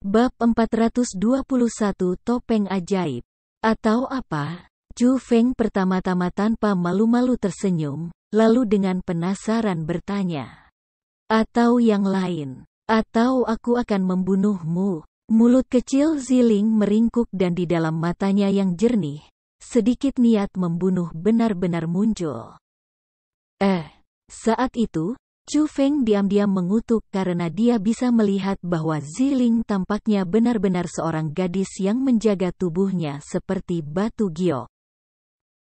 Bab 421 Topeng Ajaib. Atau apa? Chu Feng pertama-tama tanpa malu-malu tersenyum, lalu dengan penasaran bertanya. Atau yang lain? Atau aku akan membunuhmu? Mulut kecil Ziling meringkuk dan di dalam matanya yang jernih, sedikit niat membunuh benar-benar muncul. Saat itu, Chu Feng diam-diam mengutuk karena dia bisa melihat bahwa Ziling tampaknya benar-benar seorang gadis yang menjaga tubuhnya seperti batu giok.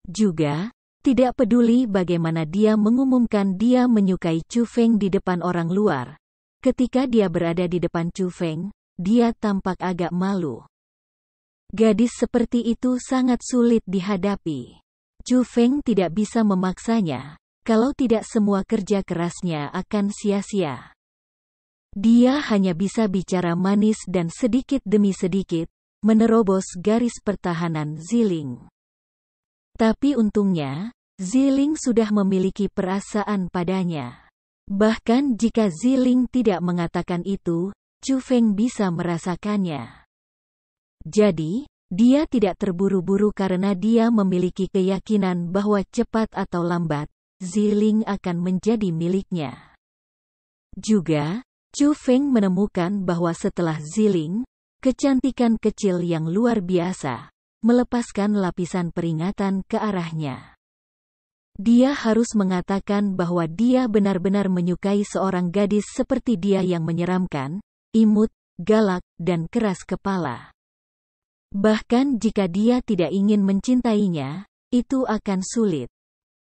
Juga, tidak peduli bagaimana dia mengumumkan dia menyukai Chu Feng di depan orang luar. Ketika dia berada di depan Chu Feng, dia tampak agak malu. Gadis seperti itu sangat sulit dihadapi. Chu Feng tidak bisa memaksanya. Kalau tidak semua kerja kerasnya akan sia-sia. Dia hanya bisa bicara manis dan sedikit demi sedikit, menerobos garis pertahanan Ziling. Tapi untungnya, Ziling sudah memiliki perasaan padanya. Bahkan jika Ziling tidak mengatakan itu, Chu Feng bisa merasakannya. Jadi, dia tidak terburu-buru karena dia memiliki keyakinan bahwa cepat atau lambat, Ziling akan menjadi miliknya. Juga, Chu Feng menemukan bahwa setelah Ziling, kecantikan kecil yang luar biasa, melepaskan lapisan peringatan ke arahnya. Dia harus mengatakan bahwa dia benar-benar menyukai seorang gadis seperti dia yang menyeramkan, imut, galak, dan keras kepala. Bahkan jika dia tidak ingin mencintainya, itu akan sulit.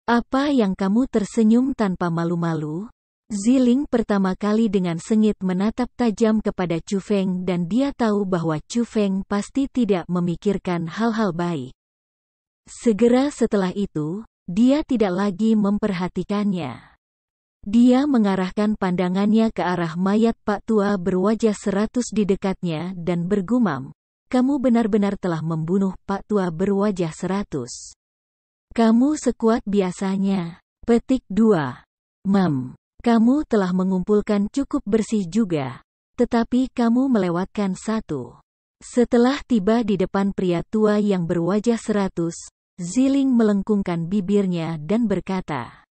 Apa yang kamu tersenyum tanpa malu-malu? Ziling pertama kali dengan sengit menatap tajam kepada Chu Feng dan dia tahu bahwa Chu Feng pasti tidak memikirkan hal-hal baik. Segera setelah itu, dia tidak lagi memperhatikannya. Dia mengarahkan pandangannya ke arah mayat Pak Tua berwajah 100 di dekatnya dan bergumam, "Kamu benar-benar telah membunuh Pak Tua berwajah 100. Kamu sekuat biasanya." Petik 2. Kamu telah mengumpulkan cukup bersih juga, tetapi kamu melewatkan satu. Setelah tiba di depan pria tua yang berwajah 100, Ziling melengkungkan bibirnya dan berkata,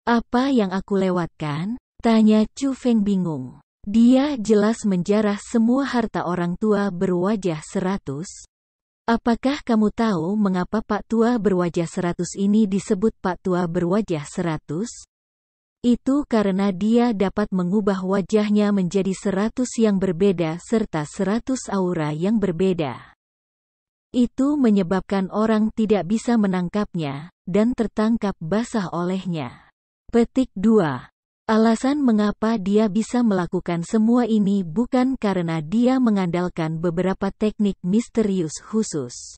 "Apa yang aku lewatkan?" tanya Chu Feng bingung. Dia jelas menjarah semua harta orang tua berwajah 100. Apakah kamu tahu mengapa Pak Tua berwajah 100 ini disebut Pak Tua berwajah 100? Itu karena dia dapat mengubah wajahnya menjadi 100 yang berbeda serta 100 aura yang berbeda. Itu menyebabkan orang tidak bisa menangkapnya, dan tertangkap basah olehnya. Petik 2. Alasan mengapa dia bisa melakukan semua ini bukan karena dia mengandalkan beberapa teknik misterius khusus.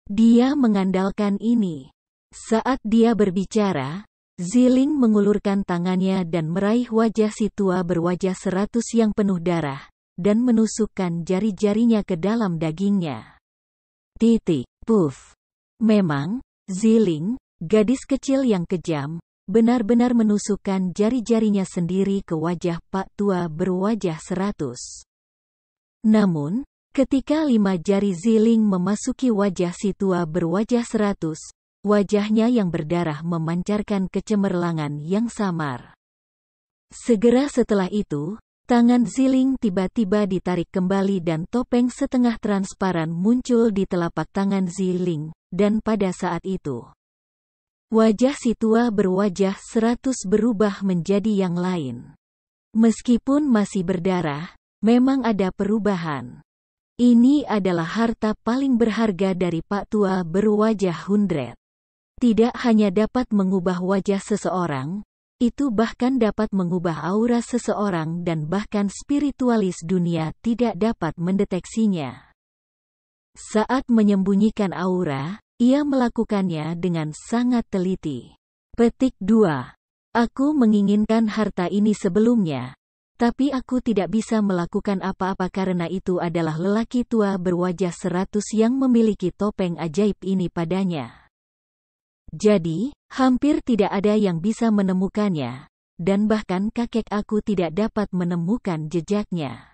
Dia mengandalkan ini. Saat dia berbicara, Ziling mengulurkan tangannya dan meraih wajah si tua berwajah 100 yang penuh darah, dan menusukkan jari-jarinya ke dalam dagingnya. Puff. Memang, Ziling, gadis kecil yang kejam, benar-benar menusukkan jari-jarinya sendiri ke wajah Pak Tua berwajah 100. Namun, ketika 5 jari Ziling memasuki wajah si tua berwajah 100, wajahnya yang berdarah memancarkan kecemerlangan yang samar. Segera setelah itu, tangan Ziling tiba-tiba ditarik kembali dan topeng setengah transparan muncul di telapak tangan Ziling, dan pada saat itu, wajah si tua berwajah 100 berubah menjadi yang lain. Meskipun masih berdarah, memang ada perubahan. Ini adalah harta paling berharga dari Pak Tua berwajah 100. Tidak hanya dapat mengubah wajah seseorang, itu bahkan dapat mengubah aura seseorang dan bahkan spiritualis dunia tidak dapat mendeteksinya. Saat menyembunyikan aura, ia melakukannya dengan sangat teliti. Petik 2. Aku menginginkan harta ini sebelumnya, tapi aku tidak bisa melakukan apa-apa karena itu adalah lelaki tua berwajah 100 yang memiliki topeng ajaib ini padanya. Jadi, hampir tidak ada yang bisa menemukannya, dan bahkan kakek aku tidak dapat menemukan jejaknya.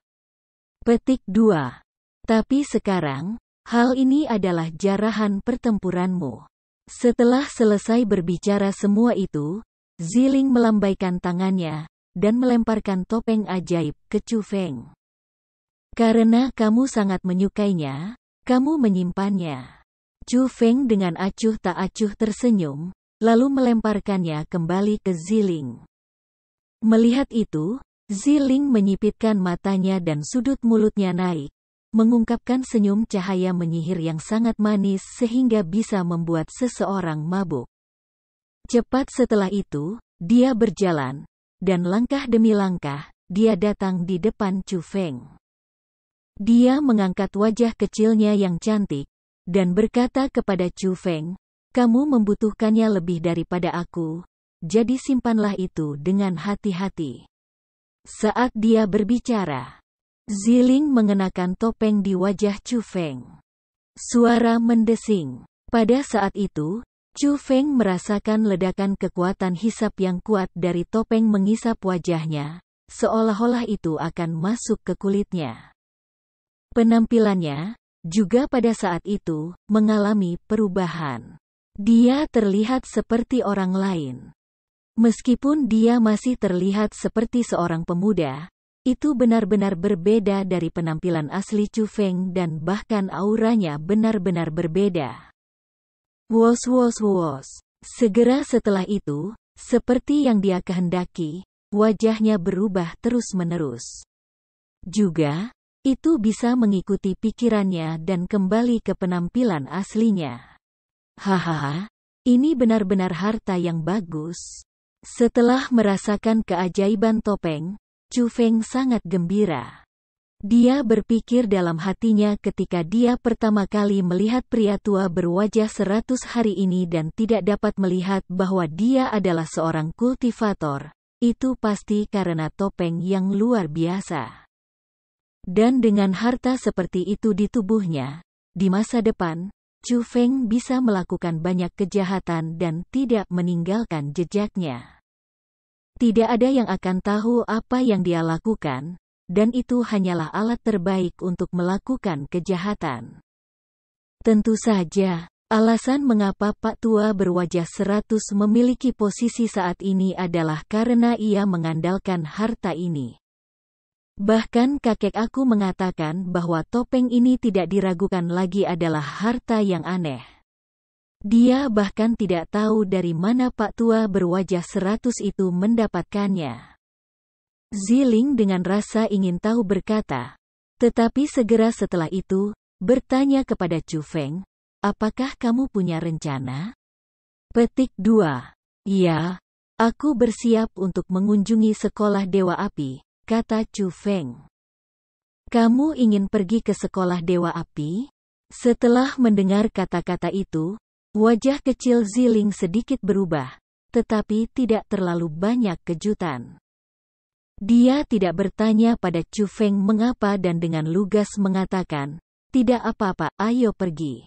Petik 2. Tapi sekarang, hal ini adalah jarahan pertempuranmu. Setelah selesai berbicara semua itu, Ziling melambaikan tangannya, dan melemparkan topeng ajaib ke Chu Feng. Karena kamu sangat menyukainya, kamu menyimpannya. Chu Feng dengan acuh tak acuh tersenyum, lalu melemparkannya kembali ke Ziling. Melihat itu, Ziling menyipitkan matanya dan sudut mulutnya naik, mengungkapkan senyum cahaya menyihir yang sangat manis sehingga bisa membuat seseorang mabuk. Cepat setelah itu, dia berjalan, dan langkah demi langkah, dia datang di depan Chu Feng. Dia mengangkat wajah kecilnya yang cantik, dan berkata kepada Chu Feng, "Kamu membutuhkannya lebih daripada aku, jadi simpanlah itu dengan hati-hati." Saat dia berbicara, Ziling mengenakan topeng di wajah Chu Feng. Suara mendesing. Pada saat itu, Chu Feng merasakan ledakan kekuatan hisap yang kuat dari topeng mengisap wajahnya, seolah-olah itu akan masuk ke kulitnya. Penampilannya, juga pada saat itu, mengalami perubahan. Dia terlihat seperti orang lain. Meskipun dia masih terlihat seperti seorang pemuda, itu benar-benar berbeda dari penampilan asli Chu Feng dan bahkan auranya benar-benar berbeda. Wos wos wos. Segera setelah itu, seperti yang dia kehendaki, wajahnya berubah terus-menerus. Juga, itu bisa mengikuti pikirannya dan kembali ke penampilan aslinya. Hahaha, ini benar-benar harta yang bagus. Setelah merasakan keajaiban topeng, Chu Feng sangat gembira. Dia berpikir dalam hatinya ketika dia pertama kali melihat pria tua berwajah 100 hari ini dan tidak dapat melihat bahwa dia adalah seorang kultivator. Itu pasti karena topeng yang luar biasa. Dan dengan harta seperti itu di tubuhnya, di masa depan, Chu Feng bisa melakukan banyak kejahatan dan tidak meninggalkan jejaknya. Tidak ada yang akan tahu apa yang dia lakukan, dan itu hanyalah alat terbaik untuk melakukan kejahatan. Tentu saja, alasan mengapa Pak Tua berwajah 100 memiliki posisi saat ini adalah karena ia mengandalkan harta ini. Bahkan kakek aku mengatakan bahwa topeng ini tidak diragukan lagi adalah harta yang aneh. Dia bahkan tidak tahu dari mana Pak Tua berwajah 100 itu mendapatkannya. Ziling dengan rasa ingin tahu berkata, tetapi segera setelah itu, bertanya kepada Chu Feng, "Apakah kamu punya rencana?" Petik 2. "Ya, aku bersiap untuk mengunjungi sekolah Dewa Api," kata Chu Feng. "Kamu ingin pergi ke sekolah Dewa Api?" Setelah mendengar kata-kata itu, wajah kecil Ziling sedikit berubah, tetapi tidak terlalu banyak kejutan. Dia tidak bertanya pada Chu Feng mengapa dan dengan lugas mengatakan, "Tidak apa-apa, ayo pergi."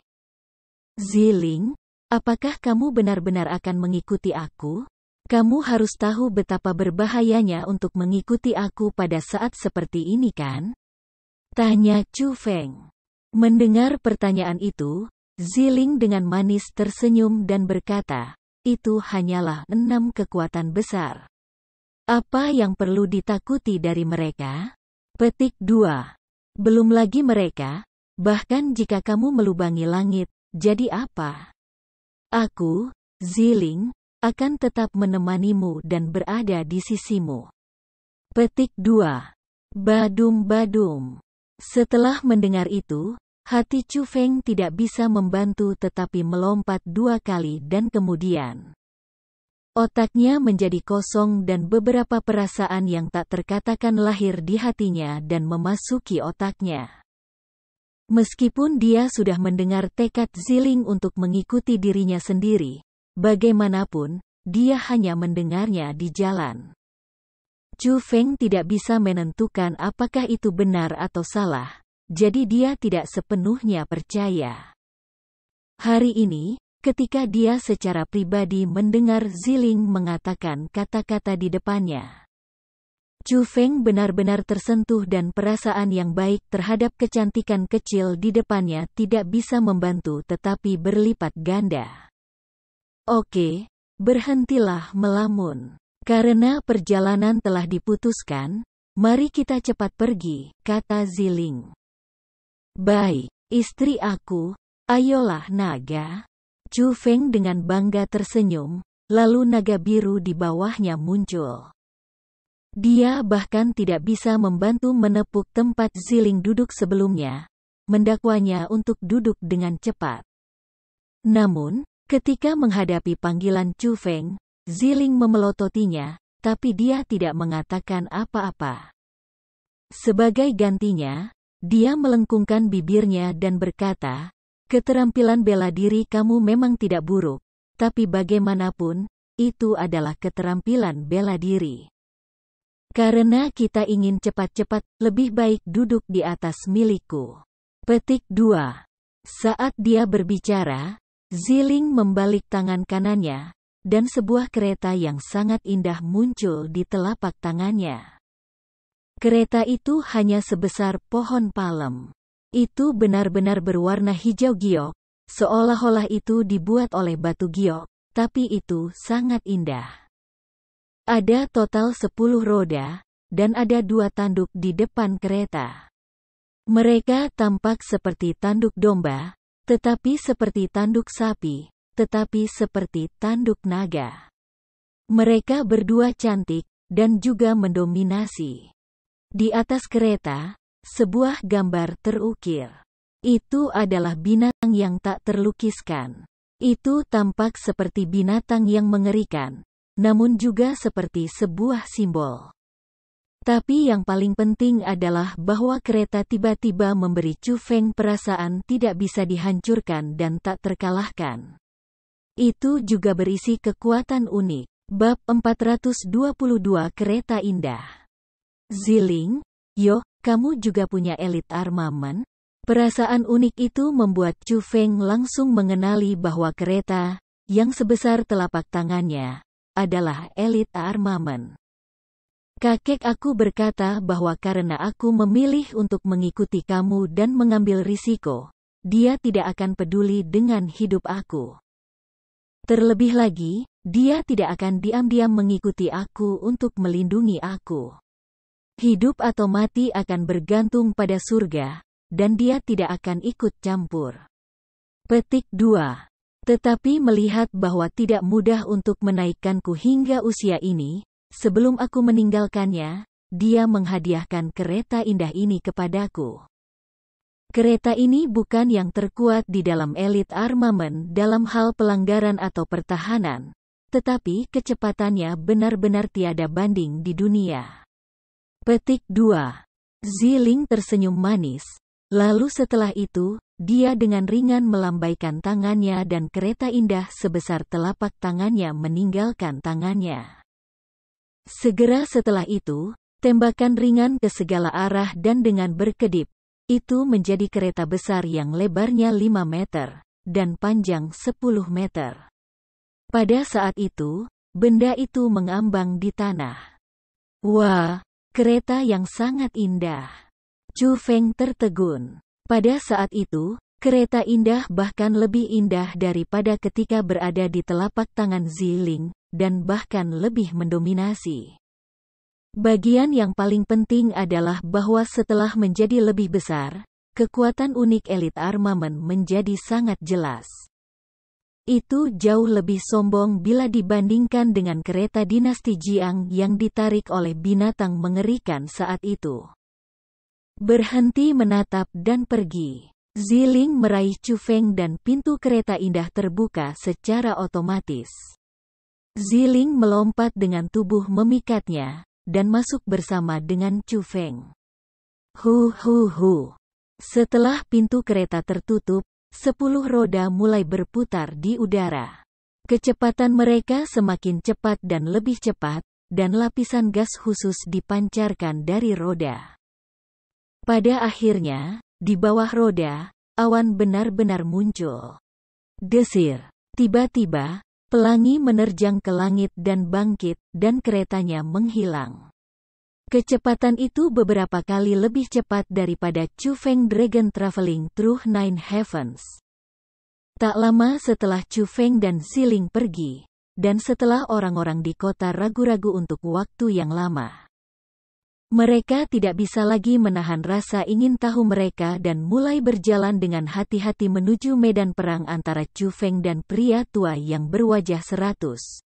"Ziling, apakah kamu benar-benar akan mengikuti aku? Kamu harus tahu betapa berbahayanya untuk mengikuti aku pada saat seperti ini kan?" tanya Chu Feng. Mendengar pertanyaan itu, Ziling dengan manis tersenyum dan berkata, "Itu hanyalah 6 kekuatan besar. Apa yang perlu ditakuti dari mereka?" Petik 2. "Belum lagi mereka, bahkan jika kamu melubangi langit, jadi apa? Aku, Ziling, akan tetap menemanimu dan berada di sisimu." Petik 2. Badum-badum. Setelah mendengar itu, hati Chu Feng tidak bisa membantu tetapi melompat 2 kali dan kemudian otaknya menjadi kosong dan beberapa perasaan yang tak terkatakan lahir di hatinya dan memasuki otaknya. Meskipun dia sudah mendengar tekad Ziling untuk mengikuti dirinya sendiri, bagaimanapun, dia hanya mendengarnya di jalan. Chu Feng tidak bisa menentukan apakah itu benar atau salah, jadi dia tidak sepenuhnya percaya. Hari ini, ketika dia secara pribadi mendengar Ziling mengatakan kata-kata di depannya, Chu Feng benar-benar tersentuh dan perasaan yang baik terhadap kecantikan kecil di depannya tidak bisa membantu tetapi berlipat ganda. Oke, berhentilah melamun. Karena perjalanan telah diputuskan, mari kita cepat pergi, kata Ziling. Baik, istri aku, ayolah naga. Chu Feng dengan bangga tersenyum, lalu naga biru di bawahnya muncul. Dia bahkan tidak bisa membantu menepuk tempat Ziling duduk sebelumnya, mendakwanya untuk duduk dengan cepat. Namun, ketika menghadapi panggilan Chu Feng, Ziling memelototinya, tapi dia tidak mengatakan apa-apa. Sebagai gantinya, dia melengkungkan bibirnya dan berkata, keterampilan bela diri kamu memang tidak buruk, tapi bagaimanapun, itu adalah keterampilan bela diri. Karena kita ingin cepat-cepat, lebih baik duduk di atas milikku. Petik 2. Saat dia berbicara, Ziling membalik tangan kanannya, dan sebuah kereta yang sangat indah muncul di telapak tangannya. Kereta itu hanya sebesar pohon palem. Itu benar-benar berwarna hijau giok, seolah-olah itu dibuat oleh batu giok, tapi itu sangat indah. Ada total 10 roda, dan ada 2 tanduk di depan kereta. Mereka tampak seperti tanduk domba, tetapi seperti tanduk sapi, tetapi seperti tanduk naga. Mereka berdua cantik, dan juga mendominasi. Di atas kereta, sebuah gambar terukir. Itu adalah binatang yang tak terlukiskan. Itu tampak seperti binatang yang mengerikan, namun juga seperti sebuah simbol. Tapi yang paling penting adalah bahwa kereta tiba-tiba memberi Chu Feng perasaan tidak bisa dihancurkan dan tak terkalahkan. Itu juga berisi kekuatan unik. Bab 422 Kereta Indah. Ziling, yo, kamu juga punya elit armament? Perasaan unik itu membuat Chu Feng langsung mengenali bahwa kereta, yang sebesar telapak tangannya, adalah elit armament. Kakek aku berkata bahwa karena aku memilih untuk mengikuti kamu dan mengambil risiko, dia tidak akan peduli dengan hidup aku. Terlebih lagi, dia tidak akan diam-diam mengikuti aku untuk melindungi aku. Hidup atau mati akan bergantung pada surga, dan dia tidak akan ikut campur. Petik 2. Tetapi melihat bahwa tidak mudah untuk menaikkanku hingga usia ini, sebelum aku meninggalkannya, dia menghadiahkan kereta indah ini kepadaku. Kereta ini bukan yang terkuat di dalam elit armament dalam hal pelanggaran atau pertahanan, tetapi kecepatannya benar-benar tiada banding di dunia. Petik 2. Ziling tersenyum manis, lalu setelah itu, dia dengan ringan melambaikan tangannya dan kereta indah sebesar telapak tangannya meninggalkan tangannya. Segera setelah itu, tembakan ringan ke segala arah dan dengan berkedip, itu menjadi kereta besar yang lebarnya 5 meter, dan panjang 10 meter. Pada saat itu, benda itu mengambang di tanah. Wah, kereta yang sangat indah. Chu Feng tertegun. Pada saat itu, kereta indah bahkan lebih indah daripada ketika berada di telapak tangan Ziling, dan bahkan lebih mendominasi. Bagian yang paling penting adalah bahwa setelah menjadi lebih besar, kekuatan unik elit armament menjadi sangat jelas. Itu jauh lebih sombong bila dibandingkan dengan kereta dinasti Jiang yang ditarik oleh binatang mengerikan saat itu. Berhenti menatap dan pergi. Ziling meraih Chu Feng dan pintu kereta indah terbuka secara otomatis. Ziling melompat dengan tubuh memikatnya, dan masuk bersama dengan Chu Feng. Hu. Setelah pintu kereta tertutup, 10 roda mulai berputar di udara. Kecepatan mereka semakin cepat dan lebih cepat, dan lapisan gas khusus dipancarkan dari roda. Pada akhirnya, di bawah roda, awan benar-benar muncul. Desir. Tiba-tiba, pelangi menerjang ke langit dan bangkit, dan keretanya menghilang. Kecepatan itu beberapa kali lebih cepat daripada Chu Feng Dragon Traveling Through Nine Heavens. Tak lama setelah Chu Feng dan Ziling pergi, dan setelah orang-orang di kota ragu-ragu untuk waktu yang lama, mereka tidak bisa lagi menahan rasa ingin tahu mereka dan mulai berjalan dengan hati-hati menuju medan perang antara Chu Feng dan pria tua yang berwajah 100.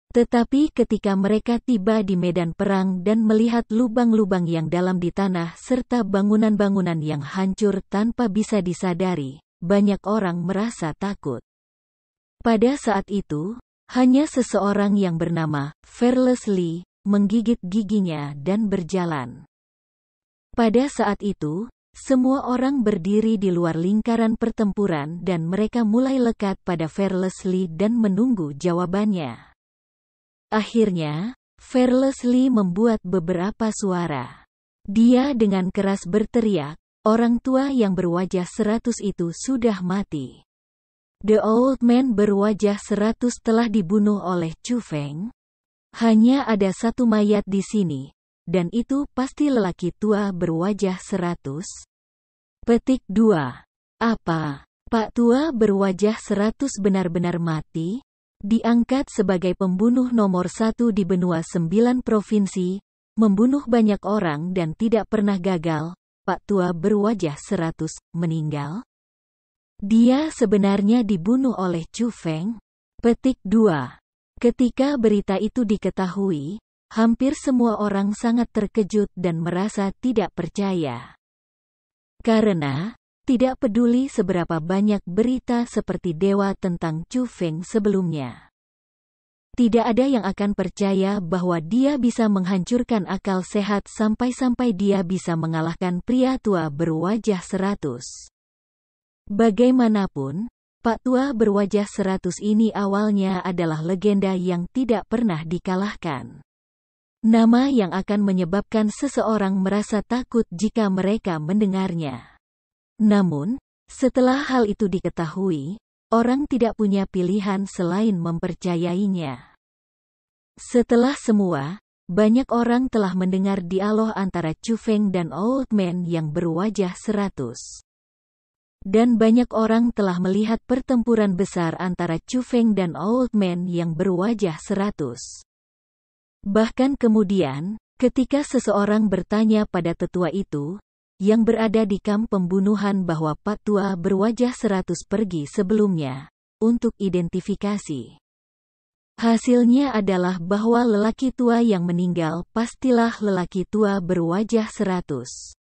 Tetapi ketika mereka tiba di medan perang dan melihat lubang-lubang yang dalam di tanah serta bangunan-bangunan yang hancur tanpa bisa disadari, banyak orang merasa takut. Pada saat itu, hanya seseorang yang bernama Fearless Lee menggigit giginya dan berjalan. Pada saat itu, semua orang berdiri di luar lingkaran pertempuran dan mereka mulai lekat pada Fearless Lee dan menunggu jawabannya. Akhirnya, Fearless Lee membuat beberapa suara. Dia dengan keras berteriak, orang tua yang berwajah 100 itu sudah mati. The old man berwajah 100 telah dibunuh oleh Chu Feng. Hanya ada satu mayat di sini, dan itu pasti lelaki tua berwajah 100. Petik 2. Apa? Pak tua berwajah 100 benar-benar mati? Diangkat sebagai pembunuh nomor 1 di benua 9 provinsi, membunuh banyak orang dan tidak pernah gagal, Pak tua berwajah 100 meninggal? Dia sebenarnya dibunuh oleh Chu Feng? Petik 2. Ketika berita itu diketahui, hampir semua orang sangat terkejut dan merasa tidak percaya. Karena, tidak peduli seberapa banyak berita seperti dewa tentang Chu Feng sebelumnya, tidak ada yang akan percaya bahwa dia bisa menghancurkan akal sehat sampai-sampai dia bisa mengalahkan pria tua berwajah 100. Bagaimanapun, Pak tua berwajah 100 ini awalnya adalah legenda yang tidak pernah dikalahkan. Nama yang akan menyebabkan seseorang merasa takut jika mereka mendengarnya. Namun, setelah hal itu diketahui, orang tidak punya pilihan selain mempercayainya. Setelah semua, banyak orang telah mendengar dialog antara Chu Feng dan Old Man yang berwajah 100. Dan banyak orang telah melihat pertempuran besar antara Chu Feng dan Old Man yang berwajah 100. Bahkan kemudian, ketika seseorang bertanya pada tetua itu, yang berada di kamp pembunuhan bahwa Pak tua berwajah 100 pergi sebelumnya, untuk identifikasi. Hasilnya adalah bahwa lelaki tua yang meninggal pastilah lelaki tua berwajah 100.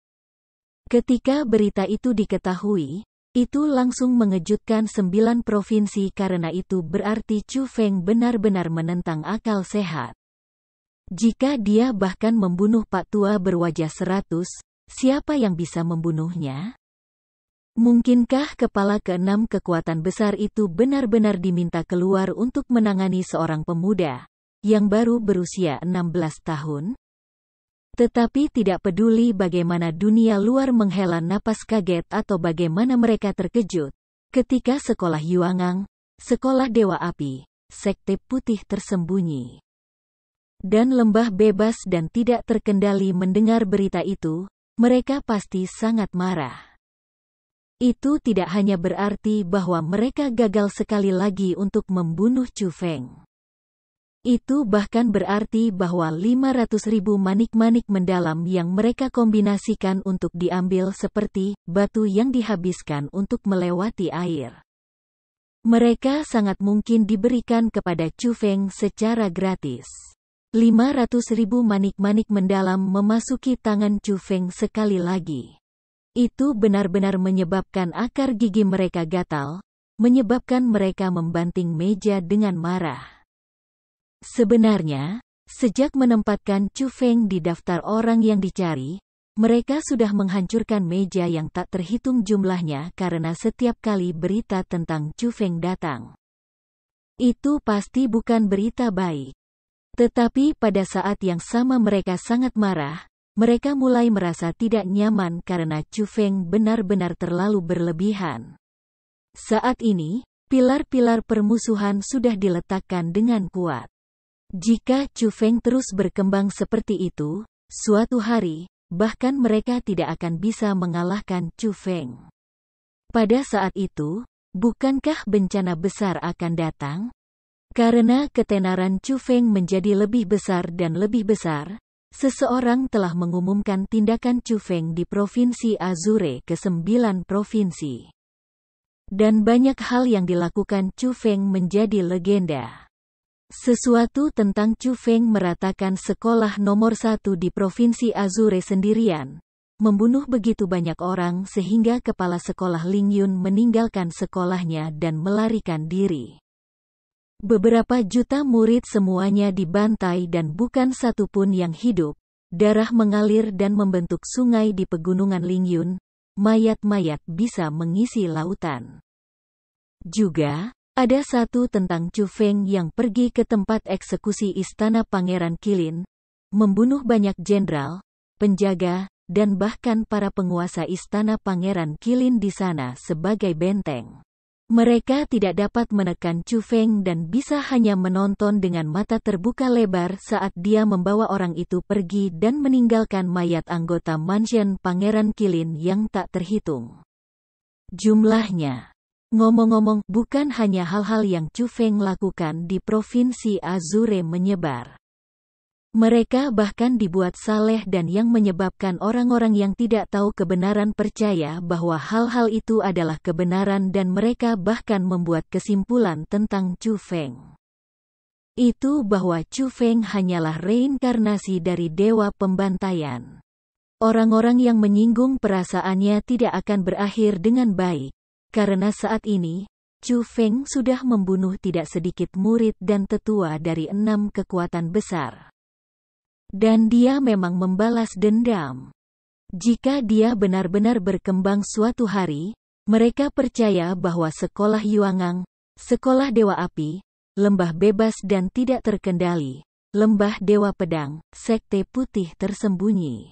Ketika berita itu diketahui, itu langsung mengejutkan 9 provinsi karena itu berarti Chu Feng benar-benar menentang akal sehat. Jika dia bahkan membunuh Pak tua berwajah 100, siapa yang bisa membunuhnya? Mungkinkah kepala ke-6 kekuatan besar itu benar-benar diminta keluar untuk menangani seorang pemuda yang baru berusia 16 tahun? Tetapi tidak peduli bagaimana dunia luar menghela napas kaget atau bagaimana mereka terkejut, ketika sekolah Yuangang, sekolah Dewa Api, sekte putih tersembunyi, dan lembah bebas dan tidak terkendali mendengar berita itu, mereka pasti sangat marah. Itu tidak hanya berarti bahwa mereka gagal sekali lagi untuk membunuh Chu Feng. Itu bahkan berarti bahwa 500.000 manik-manik mendalam yang mereka kombinasikan untuk diambil seperti batu yang dihabiskan untuk melewati air, mereka sangat mungkin diberikan kepada Chu Feng secara gratis. 500.000 manik-manik mendalam memasuki tangan Chu Feng sekali lagi. Itu benar-benar menyebabkan akar gigi mereka gatal, menyebabkan mereka membanting meja dengan marah. Sebenarnya, sejak menempatkan Chu Feng di daftar orang yang dicari, mereka sudah menghancurkan meja yang tak terhitung jumlahnya karena setiap kali berita tentang Chu Feng datang, itu pasti bukan berita baik. Tetapi pada saat yang sama mereka sangat marah, mereka mulai merasa tidak nyaman karena Chu Feng benar-benar terlalu berlebihan. Saat ini, pilar-pilar permusuhan sudah diletakkan dengan kuat. Jika Chu Feng terus berkembang seperti itu, Suatu hari, bahkan mereka tidak akan bisa mengalahkan Chu Feng. Pada saat itu, bukankah bencana besar akan datang? Karena ketenaran Chu Feng menjadi lebih besar dan lebih besar, seseorang telah mengumumkan tindakan Chu Feng di Provinsi Azure ke 9 provinsi. Dan banyak hal yang dilakukan Chu Feng menjadi legenda. Sesuatu tentang Chu Feng meratakan sekolah nomor 1 di Provinsi Azure sendirian, membunuh begitu banyak orang sehingga kepala sekolah Ling Yun meninggalkan sekolahnya dan melarikan diri. Beberapa juta murid semuanya dibantai dan bukan satu pun yang hidup. Darah mengalir dan membentuk sungai di pegunungan Ling Yun. Mayat-mayat bisa mengisi lautan. Juga, ada satu tentang Chu Feng yang pergi ke tempat eksekusi istana Pangeran Qilin, membunuh banyak jenderal, penjaga, dan bahkan para penguasa istana Pangeran Qilin di sana sebagai benteng. Mereka tidak dapat menekan Chu Feng dan bisa hanya menonton dengan mata terbuka lebar saat dia membawa orang itu pergi dan meninggalkan mayat anggota mansion Pangeran Qilin yang tak terhitung jumlahnya. Ngomong-ngomong, bukan hanya hal-hal yang Chu Feng lakukan di Provinsi Azure menyebar. Mereka bahkan dibuat saleh dan yang menyebabkan orang-orang yang tidak tahu kebenaran percaya bahwa hal-hal itu adalah kebenaran dan mereka bahkan membuat kesimpulan tentang Chu Feng. Itu bahwa Chu Feng hanyalah reinkarnasi dari dewa pembantaian. Orang-orang yang menyinggung perasaannya tidak akan berakhir dengan baik. Karena saat ini, Chu Feng sudah membunuh tidak sedikit murid dan tetua dari 6 kekuatan besar. Dan dia memang membalas dendam. Jika dia benar-benar berkembang suatu hari, mereka percaya bahwa sekolah Yuangang, sekolah Dewa Api, lembah bebas dan tidak terkendali, lembah Dewa Pedang, sekte putih tersembunyi.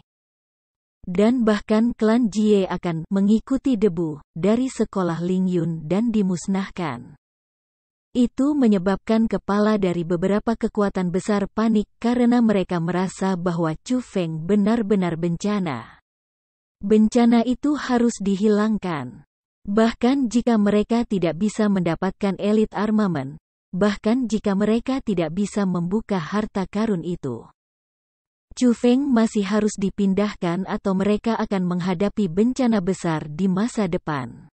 Dan bahkan klan Jie akan mengikuti debu dari sekolah Ling Yun dan dimusnahkan. Itu menyebabkan kepala dari beberapa kekuatan besar panik karena mereka merasa bahwa Chu Feng benar-benar bencana. Bencana itu harus dihilangkan. Bahkan jika mereka tidak bisa mendapatkan elit armamen, bahkan jika mereka tidak bisa membuka harta karun itu. Chu Feng masih harus dipindahkan atau mereka akan menghadapi bencana besar di masa depan.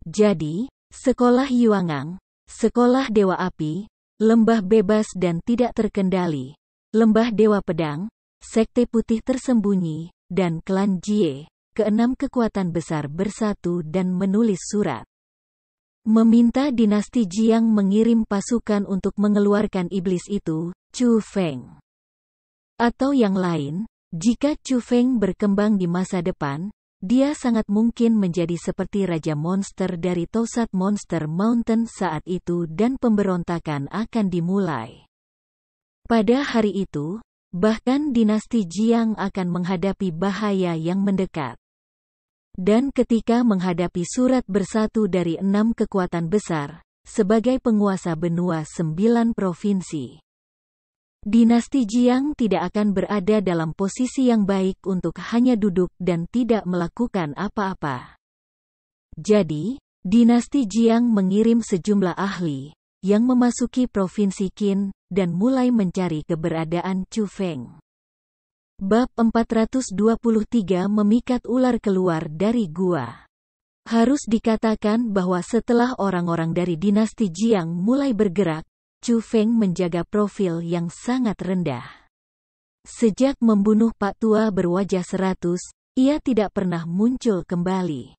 Jadi, sekolah Yuangang, sekolah Dewa Api, lembah bebas dan tidak terkendali, lembah Dewa Pedang, sekte putih tersembunyi, dan klan Jie, ke-6 kekuatan besar bersatu dan menulis surat. Meminta dinasti Jiang mengirim pasukan untuk mengeluarkan iblis itu, Chu Feng. Atau yang lain, jika Chu Feng berkembang di masa depan, dia sangat mungkin menjadi seperti Raja Monster dari Tosat Monster Mountain saat itu dan pemberontakan akan dimulai. Pada hari itu, bahkan dinasti Jiang akan menghadapi bahaya yang mendekat. Dan ketika menghadapi surat bersatu dari 6 kekuatan besar, sebagai penguasa benua 9 provinsi, dinasti Jiang tidak akan berada dalam posisi yang baik untuk hanya duduk dan tidak melakukan apa-apa. Jadi, dinasti Jiang mengirim sejumlah ahli yang memasuki provinsi Qin dan mulai mencari keberadaan Chu Feng. Bab 423 memikat ular keluar dari gua. Harus dikatakan bahwa setelah orang-orang dari dinasti Jiang mulai bergerak, Chu Feng menjaga profil yang sangat rendah. Sejak membunuh Pak Tua berwajah 100, ia tidak pernah muncul kembali.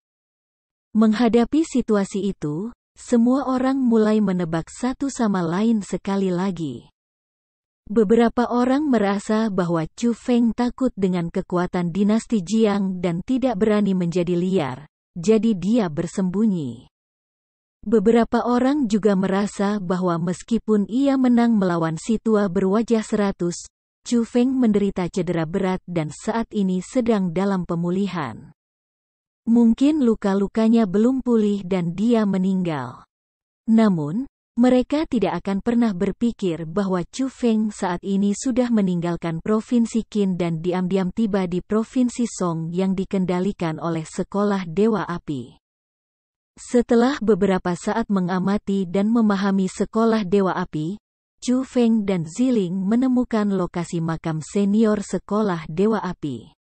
Menghadapi situasi itu, semua orang mulai menebak satu sama lain sekali lagi. Beberapa orang merasa bahwa Chu Feng takut dengan kekuatan dinasti Jiang dan tidak berani menjadi liar, jadi dia bersembunyi. Beberapa orang juga merasa bahwa meskipun ia menang melawan si tua berwajah 100, Chu Feng menderita cedera berat dan saat ini sedang dalam pemulihan. Mungkin luka-lukanya belum pulih dan dia meninggal. Namun, Mereka tidak akan pernah berpikir bahwa Chu Feng saat ini sudah meninggalkan Provinsi Qin dan diam-diam tiba di Provinsi Song yang dikendalikan oleh Sekolah Dewa Api. Setelah beberapa saat mengamati dan memahami Sekolah Dewa Api, Chu Feng dan Ziling menemukan lokasi makam senior Sekolah Dewa Api.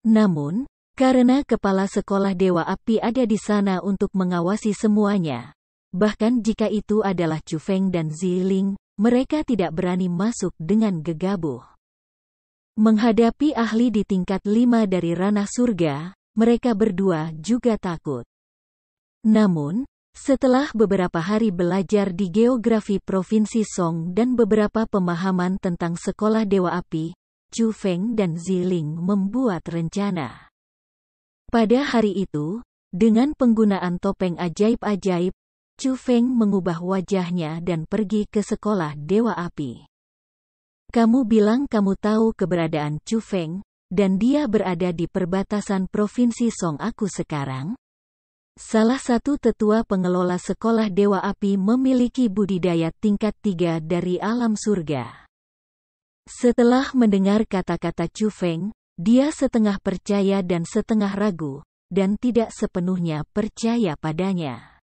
Namun, karena kepala Sekolah Dewa Api ada di sana untuk mengawasi semuanya, bahkan jika itu adalah Chu Feng dan Ziling, mereka tidak berani masuk dengan gegabah. Menghadapi ahli di tingkat 5 dari ranah surga, mereka berdua juga takut. Namun, setelah beberapa hari belajar di geografi Provinsi Song dan beberapa pemahaman tentang Sekolah Dewa Api, Chu Feng dan Ziling membuat rencana. Pada hari itu, dengan penggunaan topeng ajaib-ajaib, Chu Feng mengubah wajahnya dan pergi ke Sekolah Dewa Api. Kamu bilang kamu tahu keberadaan Chu Feng, dan dia berada di perbatasan Provinsi Song aku sekarang? Salah satu tetua pengelola Sekolah Dewa Api memiliki budidaya tingkat 3 dari alam surga. Setelah mendengar kata-kata Chu Feng, dia setengah percaya dan setengah ragu, dan tidak sepenuhnya percaya padanya.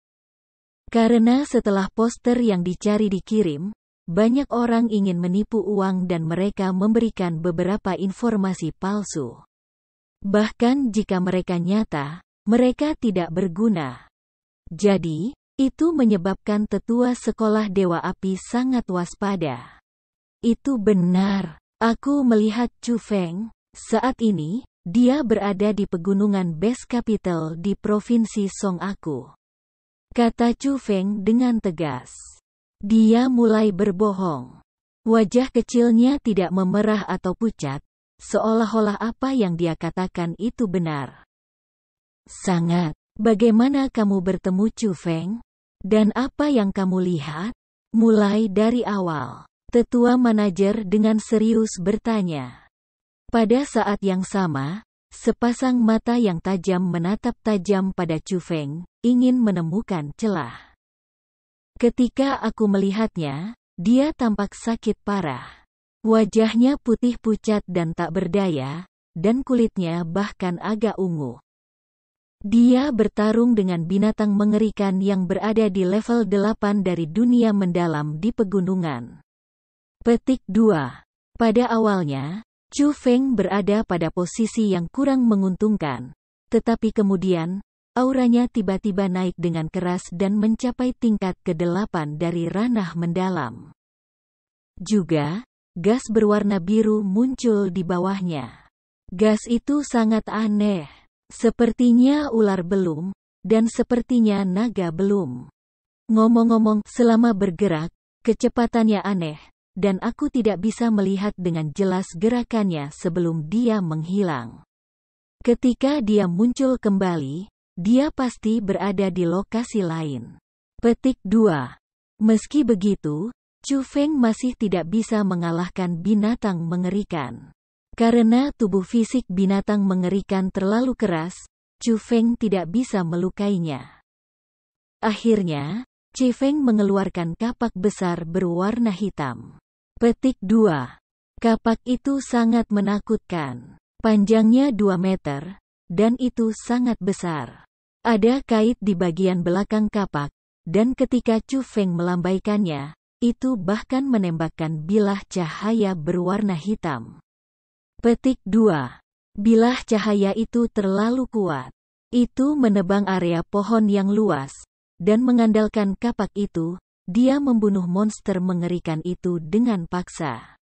Karena setelah poster yang dicari dikirim, banyak orang ingin menipu uang dan mereka memberikan beberapa informasi palsu. Bahkan jika mereka nyata, mereka tidak berguna. Jadi, itu menyebabkan tetua Sekolah Dewa Api sangat waspada. Itu benar. Aku melihat Chu Feng. Saat ini, dia berada di pegunungan Base Capital di Provinsi Song aku. Kata Chu Feng dengan tegas. Dia mulai berbohong. Wajah kecilnya tidak memerah atau pucat, seolah-olah apa yang dia katakan itu benar. Sangat. Bagaimana kamu bertemu Chu Feng? Dan apa yang kamu lihat? Mulai dari awal. Tetua manajer dengan serius bertanya. Pada saat yang sama, sepasang mata yang tajam menatap tajam pada Chu Feng, ingin menemukan celah. Ketika aku melihatnya, dia tampak sakit parah. Wajahnya putih pucat dan tak berdaya, dan kulitnya bahkan agak ungu. Dia bertarung dengan binatang mengerikan yang berada di level 8 dari dunia mendalam di pegunungan. Petik 2. Pada awalnya, Chu Feng berada pada posisi yang kurang menguntungkan, tetapi kemudian, auranya tiba-tiba naik dengan keras dan mencapai tingkat ke-8 dari ranah mendalam. Juga, gas berwarna biru muncul di bawahnya. Gas itu sangat aneh. Sepertinya ular belum, dan sepertinya naga belum. Ngomong-ngomong, selama bergerak, kecepatannya aneh, dan aku tidak bisa melihat dengan jelas gerakannya sebelum dia menghilang. Ketika dia muncul kembali, dia pasti berada di lokasi lain. Petik 2. Meski begitu, Chu Feng masih tidak bisa mengalahkan binatang mengerikan. Karena tubuh fisik binatang mengerikan terlalu keras, Chu Feng tidak bisa melukainya. Akhirnya, Chu Feng mengeluarkan kapak besar berwarna hitam. Petik 2. Kapak itu sangat menakutkan. Panjangnya 2 meter, dan itu sangat besar. Ada kait di bagian belakang kapak, dan ketika Chu Feng melambaikannya, itu bahkan menembakkan bilah cahaya berwarna hitam. Petik 2. Bilah cahaya itu terlalu kuat. Itu menebang area pohon yang luas, dan mengandalkan kapak itu, dia membunuh monster mengerikan itu dengan paksa.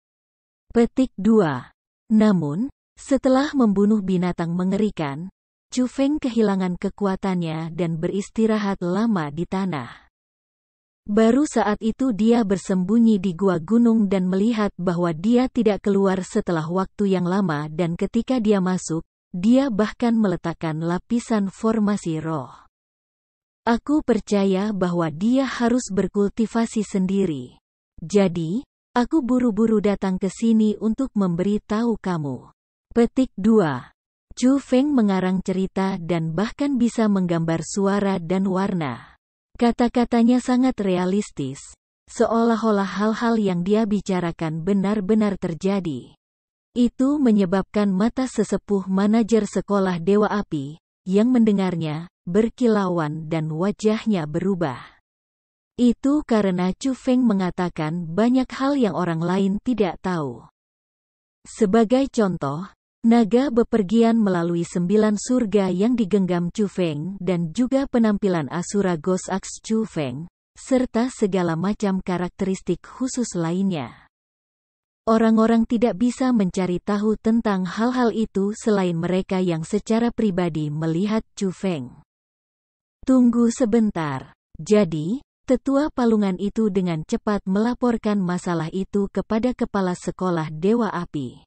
Petik 2. Namun, setelah membunuh binatang mengerikan, Chu Feng kehilangan kekuatannya dan beristirahat lama di tanah. Baru saat itu dia bersembunyi di gua gunung dan melihat bahwa dia tidak keluar setelah waktu yang lama dan ketika dia masuk, dia bahkan meletakkan lapisan formasi roh. Aku percaya bahwa dia harus berkultivasi sendiri. Jadi, aku buru-buru datang ke sini untuk memberi tahu kamu. Petik 2. Chu Feng mengarang cerita dan bahkan bisa menggambar suara dan warna. Kata-katanya sangat realistis, seolah-olah hal-hal yang dia bicarakan benar-benar terjadi. Itu menyebabkan mata sesepuh manajer sekolah Dewa Api, yang mendengarnya, berkilauan dan wajahnya berubah. Itu karena Chu Feng mengatakan banyak hal yang orang lain tidak tahu. Sebagai contoh, naga bepergian melalui 9 surga yang digenggam Chu Feng dan juga penampilan Asura Ghost Axe Chu Feng, serta segala macam karakteristik khusus lainnya. Orang-orang tidak bisa mencari tahu tentang hal-hal itu selain mereka yang secara pribadi melihat Chu Feng. Tunggu sebentar. Jadi, tetua palungan itu dengan cepat melaporkan masalah itu kepada kepala sekolah Dewa Api.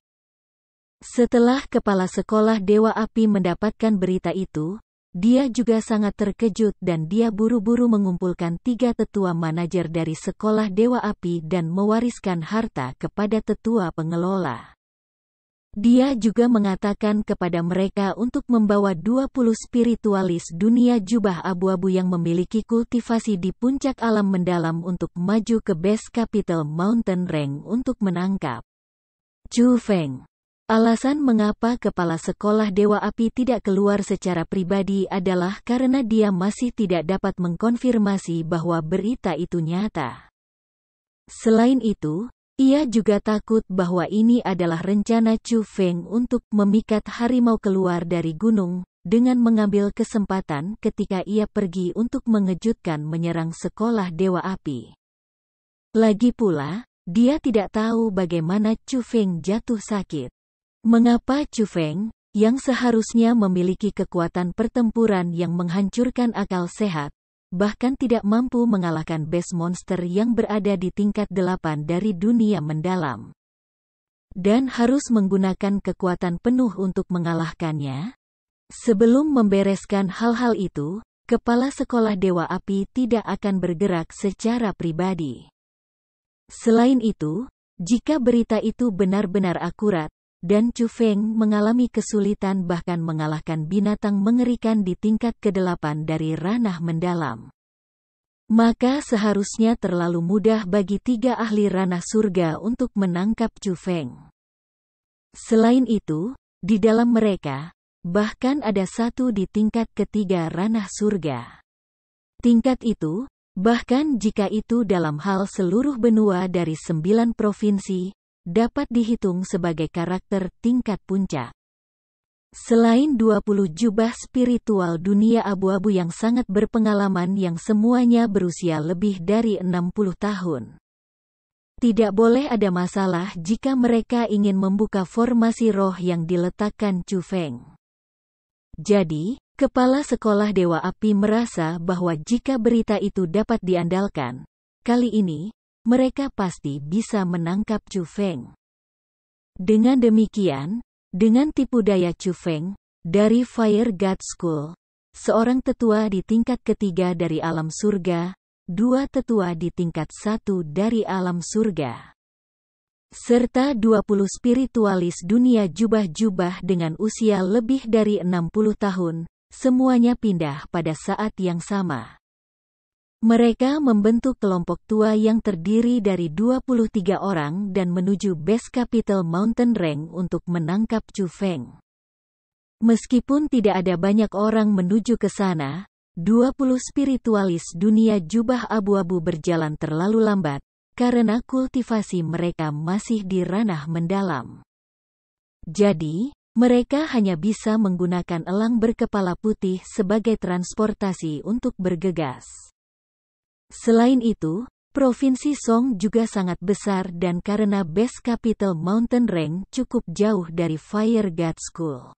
Setelah kepala sekolah Dewa Api mendapatkan berita itu, dia juga sangat terkejut dan dia buru-buru mengumpulkan 3 tetua manajer dari sekolah Dewa Api dan mewariskan harta kepada tetua pengelola. Dia juga mengatakan kepada mereka untuk membawa 20 spiritualis dunia jubah abu-abu yang memiliki kultivasi di puncak alam mendalam untuk maju ke base capital Mountain Range untuk menangkap Chu Feng. Alasan mengapa kepala sekolah Dewa Api tidak keluar secara pribadi adalah karena dia masih tidak dapat mengkonfirmasi bahwa berita itu nyata. Selain itu, ia juga takut bahwa ini adalah rencana Chu Feng untuk memikat harimau keluar dari gunung, dengan mengambil kesempatan ketika ia pergi untuk mengejutkan menyerang sekolah Dewa Api. Lagi pula, dia tidak tahu bagaimana Chu Feng jatuh sakit. Mengapa Chu Feng, yang seharusnya memiliki kekuatan pertempuran yang menghancurkan akal sehat, bahkan tidak mampu mengalahkan base monster yang berada di tingkat 8 dari dunia mendalam, dan harus menggunakan kekuatan penuh untuk mengalahkannya? Sebelum membereskan hal-hal itu, kepala sekolah Dewa Api tidak akan bergerak secara pribadi. Selain itu, jika berita itu benar-benar akurat, dan Chu Feng mengalami kesulitan bahkan mengalahkan binatang mengerikan di tingkat ke-8 dari ranah mendalam, maka seharusnya terlalu mudah bagi 3 ahli ranah surga untuk menangkap Chu Feng. Selain itu, di dalam mereka, bahkan ada 1 di tingkat ke-3 ranah surga. Tingkat itu, bahkan jika itu dalam hal seluruh benua dari 9 provinsi, dapat dihitung sebagai karakter tingkat puncak. Selain 20 jubah spiritual dunia abu-abu yang sangat berpengalaman yang semuanya berusia lebih dari 60 tahun. Tidak boleh ada masalah jika mereka ingin membuka formasi roh yang diletakkan Chu Feng. Jadi, kepala sekolah Dewa Api merasa bahwa jika berita itu dapat diandalkan, kali ini, mereka pasti bisa menangkap Chu Feng. Dengan demikian, dengan tipu daya Chu Feng, dari Fire God School, seorang tetua di tingkat ke-3 dari alam surga, 2 tetua di tingkat 1 dari alam surga, serta 20 spiritualis dunia jubah-jubah dengan usia lebih dari 60 tahun, semuanya pindah pada saat yang sama. Mereka membentuk kelompok tua yang terdiri dari 23 orang dan menuju base capital Mountain Range untuk menangkap Chu Feng. Meskipun tidak ada banyak orang menuju ke sana, 20 spiritualis dunia jubah abu-abu berjalan terlalu lambat, karena kultivasi mereka masih di ranah mendalam. Jadi, mereka hanya bisa menggunakan elang berkepala putih sebagai transportasi untuk bergegas. Selain itu, Provinsi Song juga sangat besar dan karena base capital Mountain Range cukup jauh dari Fire God School.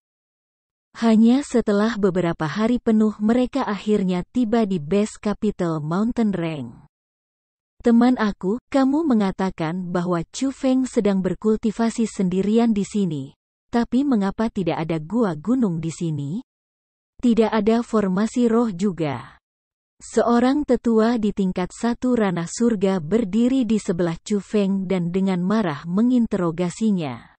Hanya setelah beberapa hari penuh mereka akhirnya tiba di base capital Mountain Range. Teman aku, kamu mengatakan bahwa Chu Feng sedang berkultivasi sendirian di sini, tapi mengapa tidak ada gua gunung di sini? Tidak ada formasi roh juga. Seorang tetua di tingkat 1 ranah surga berdiri di sebelah Chu Feng dan dengan marah menginterogasinya.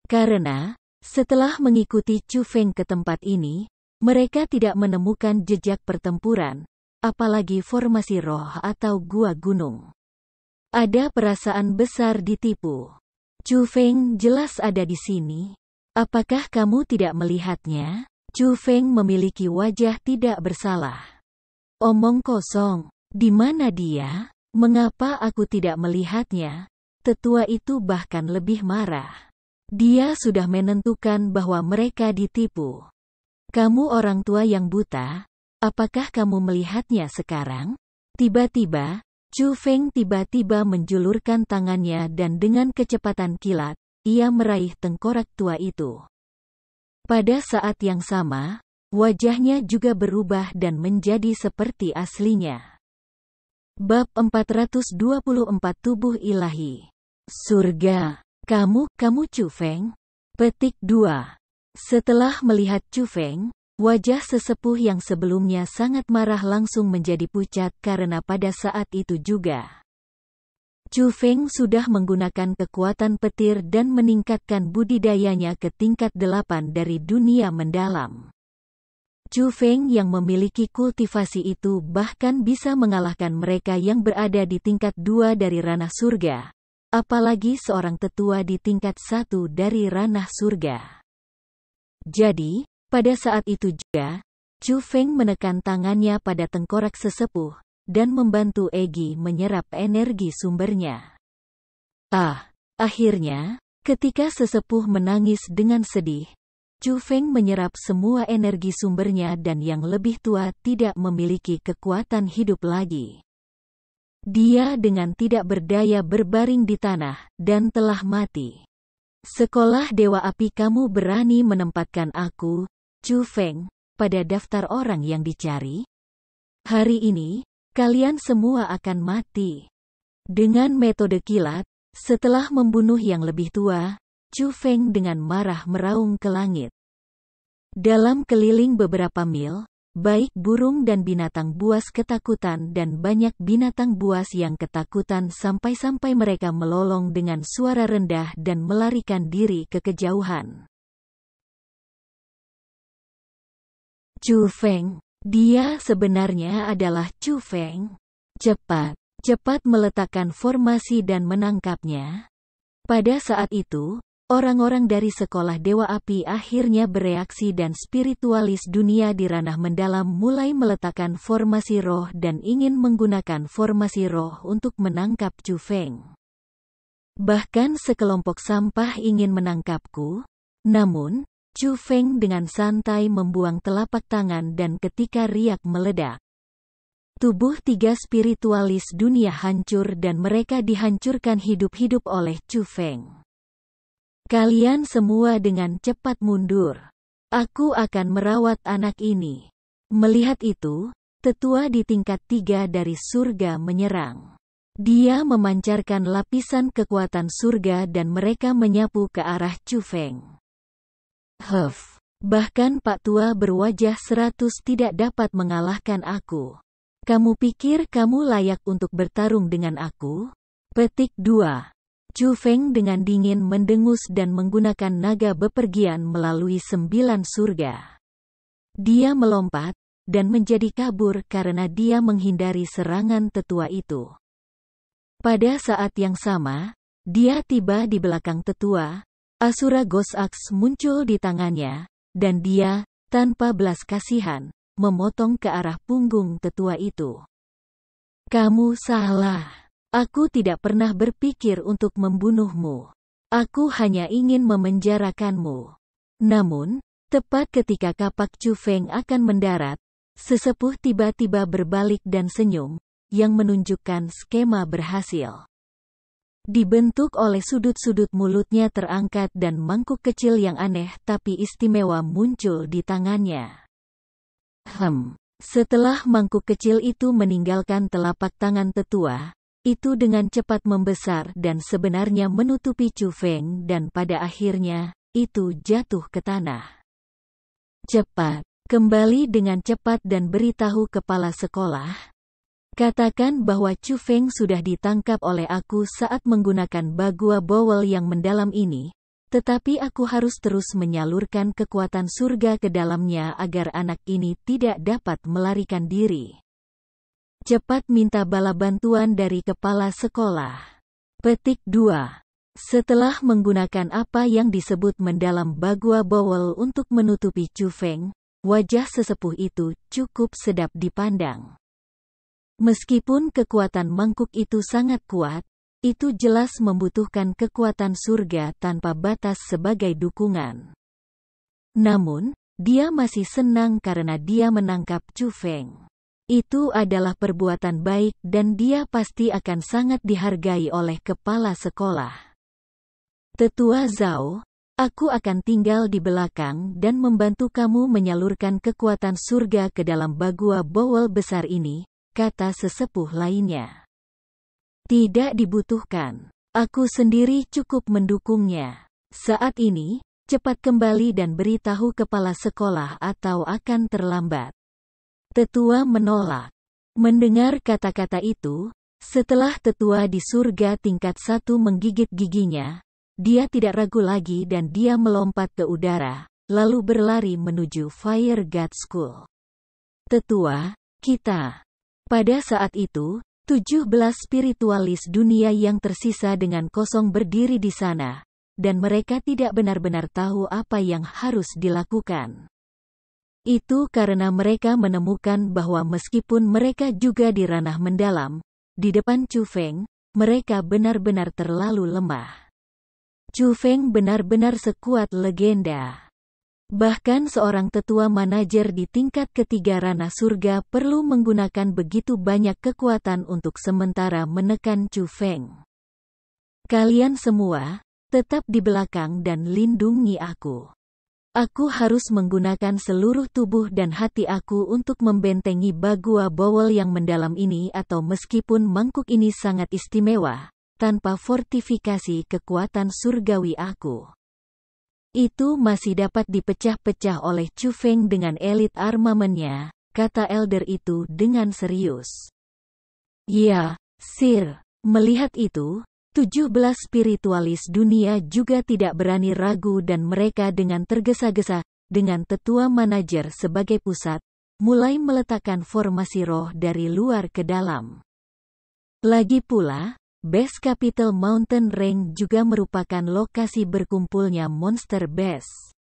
Karena, setelah mengikuti Chu Feng ke tempat ini, mereka tidak menemukan jejak pertempuran, apalagi formasi roh atau gua gunung. Ada perasaan besar ditipu. Chu Feng jelas ada di sini. Apakah kamu tidak melihatnya? Chu Feng memiliki wajah tidak bersalah. Omong kosong. Di mana dia? Mengapa aku tidak melihatnya? Tetua itu bahkan lebih marah. Dia sudah menentukan bahwa mereka ditipu. Kamu orang tua yang buta, apakah kamu melihatnya sekarang? Tiba-tiba, Chu Feng tiba-tiba menjulurkan tangannya dan dengan kecepatan kilat, ia meraih tengkorak tua itu. Pada saat yang sama, wajahnya juga berubah dan menjadi seperti aslinya. Bab 424 Tubuh Ilahi. Surga. Kamu Chu Feng? Petik 2. Setelah melihat Chu Feng, wajah sesepuh yang sebelumnya sangat marah langsung menjadi pucat karena pada saat itu juga Chu Feng sudah menggunakan kekuatan petir dan meningkatkan budidayanya ke tingkat 8 dari dunia mendalam. Chu Feng yang memiliki kultivasi itu bahkan bisa mengalahkan mereka yang berada di tingkat 2 dari ranah surga, apalagi seorang tetua di tingkat 1 dari ranah surga. Jadi, pada saat itu juga, Chu Feng menekan tangannya pada tengkorak sesepuh, dan membantu Egi menyerap energi sumbernya. Akhirnya, ketika sesepuh menangis dengan sedih, Chu Feng menyerap semua energi sumbernya dan yang lebih tua tidak memiliki kekuatan hidup lagi. Dia dengan tidak berdaya berbaring di tanah, dan telah mati. Sekolah Dewa Api, kamu berani menempatkan aku, Chu Feng, pada daftar orang yang dicari? Hari ini, kalian semua akan mati. Dengan metode kilat, setelah membunuh yang lebih tua, Chu Feng dengan marah meraung ke langit. Dalam keliling beberapa mil, baik burung dan binatang buas ketakutan dan banyak binatang buas yang ketakutan sampai-sampai mereka melolong dengan suara rendah dan melarikan diri ke kejauhan. Chu Feng. Dia sebenarnya adalah Chu Feng. Cepat meletakkan formasi dan menangkapnya. Pada saat itu, orang-orang dari sekolah Dewa Api akhirnya bereaksi dan spiritualis dunia di ranah mendalam mulai meletakkan formasi roh dan ingin menggunakan formasi roh untuk menangkap Chu Feng. Bahkan sekelompok sampah ingin menangkapku, namun, Chu Feng dengan santai membuang telapak tangan dan ketika riak meledak, tubuh 3 spiritualis dunia hancur dan mereka dihancurkan hidup-hidup oleh Chu Feng. Kalian semua dengan cepat mundur. Aku akan merawat anak ini. Melihat itu, tetua di tingkat 3 dari surga menyerang. Dia memancarkan lapisan kekuatan surga dan mereka menyapu ke arah Chu Feng. Bahkan Pak Tua berwajah 100 tidak dapat mengalahkan aku. Kamu pikir kamu layak untuk bertarung dengan aku? Petik 2. Chu Feng dengan dingin mendengus dan menggunakan naga bepergian melalui 9 surga. Dia melompat, dan menjadi kabur karena dia menghindari serangan tetua itu. Pada saat yang sama, dia tiba di belakang tetua, Asura Ghost Axe muncul di tangannya, dan dia, tanpa belas kasihan, memotong ke arah punggung tetua itu. Kamu salah. Aku tidak pernah berpikir untuk membunuhmu. Aku hanya ingin memenjarakanmu. Namun, tepat ketika kapak Chu Feng akan mendarat, sesepuh tiba-tiba berbalik dan senyum, yang menunjukkan skema berhasil. Dibentuk oleh sudut-sudut mulutnya terangkat dan mangkuk kecil yang aneh tapi istimewa muncul di tangannya. Setelah mangkuk kecil itu meninggalkan telapak tangan tetua, itu dengan cepat membesar dan sebenarnya menutupi Chu Feng dan pada akhirnya, itu jatuh ke tanah. Cepat, kembali dengan cepat dan beritahu kepala sekolah. Katakan bahwa Chu Feng sudah ditangkap oleh aku saat menggunakan Bagua Bowel yang mendalam ini, tetapi aku harus terus menyalurkan kekuatan surga ke dalamnya agar anak ini tidak dapat melarikan diri. Cepat minta bala bantuan dari kepala sekolah. Petik 2. Setelah menggunakan apa yang disebut mendalam Bagua Bowel untuk menutupi Chu Feng, wajah sesepuh itu cukup sedap dipandang. Meskipun kekuatan mangkuk itu sangat kuat, itu jelas membutuhkan kekuatan surga tanpa batas sebagai dukungan. Namun, dia masih senang karena dia menangkap Chu Feng. Itu adalah perbuatan baik dan dia pasti akan sangat dihargai oleh kepala sekolah. Tetua Zhao, aku akan tinggal di belakang dan membantu kamu menyalurkan kekuatan surga ke dalam Bagua Bowel besar ini, kata sesepuh lainnya. Tidak dibutuhkan. Aku sendiri cukup mendukungnya. Saat ini, cepat kembali dan beritahu kepala sekolah atau akan terlambat. Tetua menolak. Mendengar kata-kata itu, setelah tetua di surga tingkat 1 menggigit giginya, dia tidak ragu lagi dan dia melompat ke udara, lalu berlari menuju Fire God School. Tetua, kita. Pada saat itu, 17 spiritualis dunia yang tersisa dengan kosong berdiri di sana, dan mereka tidak benar-benar tahu apa yang harus dilakukan. Itu karena mereka menemukan bahwa meskipun mereka juga di ranah mendalam, di depan Chu Feng, mereka benar-benar terlalu lemah. Chu Feng benar-benar sekuat legenda. Bahkan seorang tetua manajer di tingkat ketiga ranah surga perlu menggunakan begitu banyak kekuatan untuk sementara menekan Chu Feng. Kalian semua, tetap di belakang dan lindungi aku. Aku harus menggunakan seluruh tubuh dan hati aku untuk membentengi Bagua Bowel yang mendalam ini atau meskipun mangkuk ini sangat istimewa, tanpa fortifikasi kekuatan surgawi aku. Itu masih dapat dipecah-pecah oleh Chu Feng dengan elit armamennya, kata elder itu dengan serius. Ya, Sir. Melihat itu, 17 spiritualis dunia juga tidak berani ragu dan mereka dengan tergesa-gesa, dengan tetua manajer sebagai pusat, mulai meletakkan formasi roh dari luar ke dalam. Lagi pula, Base Capital Mountain Range juga merupakan lokasi berkumpulnya monster base.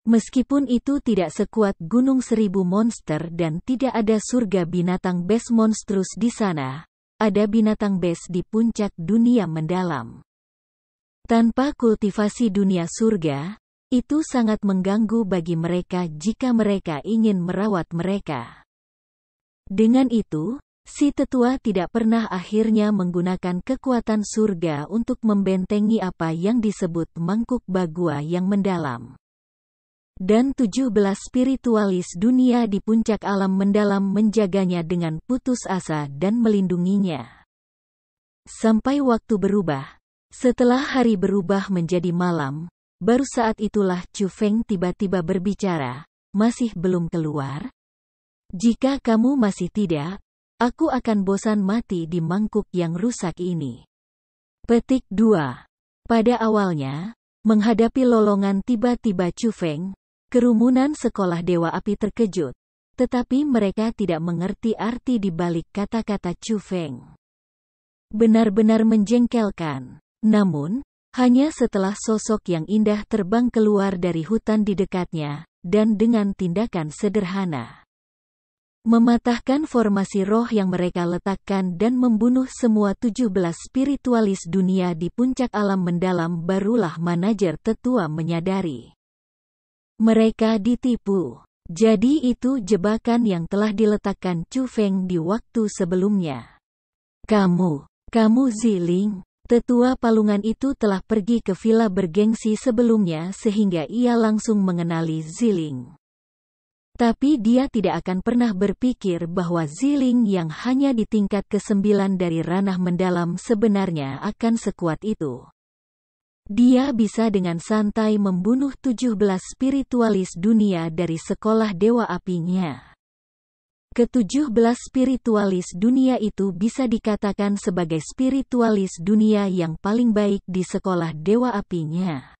Meskipun itu tidak sekuat Gunung Seribu Monster dan tidak ada surga binatang base monstrus di sana, ada binatang base di puncak dunia mendalam. Tanpa kultivasi dunia surga, itu sangat mengganggu bagi mereka jika mereka ingin merawat mereka. Dengan itu, si tetua tidak pernah akhirnya menggunakan kekuatan surga untuk membentengi apa yang disebut mangkuk Bagua yang mendalam. Dan 17 spiritualis dunia di puncak alam mendalam menjaganya dengan putus asa dan melindunginya. Sampai waktu berubah. Setelah hari berubah menjadi malam, baru saat itulah Chu Feng tiba-tiba berbicara, masih belum keluar? Jika kamu masih tidak, aku akan bosan mati di mangkuk yang rusak ini. Petik 2. Pada awalnya, menghadapi lolongan tiba-tiba Chu Feng, kerumunan sekolah Dewa Api terkejut, tetapi mereka tidak mengerti arti di balik kata-kata Chu Feng. Benar-benar menjengkelkan. Namun, hanya setelah sosok yang indah terbang keluar dari hutan di dekatnya, dan dengan tindakan sederhana mematahkan formasi roh yang mereka letakkan dan membunuh semua 17 spiritualis dunia di puncak alam mendalam, barulah manajer tetua menyadari. Mereka ditipu. Jadi itu jebakan yang telah diletakkan Chu Feng di waktu sebelumnya. Kamu Ziling. Tetua palungan itu telah pergi ke villa bergengsi sebelumnya sehingga ia langsung mengenali Ziling. Tapi dia tidak akan pernah berpikir bahwa Ziling yang hanya di tingkat ke-9 dari ranah mendalam sebenarnya akan sekuat itu. Dia bisa dengan santai membunuh 17 spiritualis dunia dari sekolah Dewa Apinya. Ke-17 spiritualis dunia itu bisa dikatakan sebagai spiritualis dunia yang paling baik di sekolah Dewa Apinya.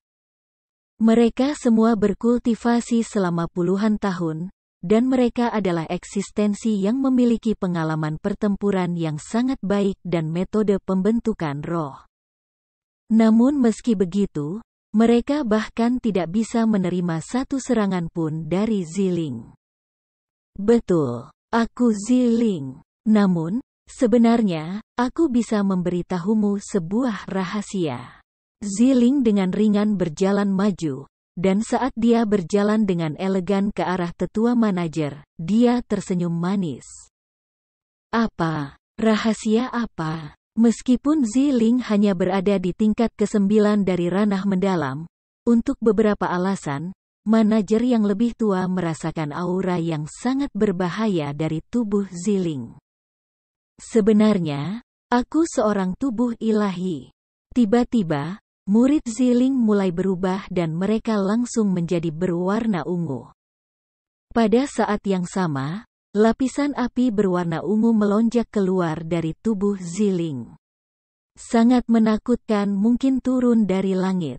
Mereka semua berkultivasi selama puluhan tahun, dan mereka adalah eksistensi yang memiliki pengalaman pertempuran yang sangat baik dan metode pembentukan roh. Namun meski begitu, mereka bahkan tidak bisa menerima satu serangan pun dari Ziling. Betul, aku Ziling. Namun, sebenarnya, aku bisa memberitahumu sebuah rahasia. Ziling dengan ringan berjalan maju, dan saat dia berjalan dengan elegan ke arah tetua manajer, dia tersenyum manis. Apa? Rahasia apa? Meskipun Ziling hanya berada di tingkat ke-9 dari ranah mendalam, untuk beberapa alasan, manajer yang lebih tua merasakan aura yang sangat berbahaya dari tubuh Ziling. Sebenarnya, aku seorang tubuh ilahi. Tiba-tiba, murid Ziling mulai berubah dan mereka langsung menjadi berwarna ungu. Pada saat yang sama, lapisan api berwarna ungu melonjak keluar dari tubuh Ziling. Sangat menakutkan, mungkin turun dari langit.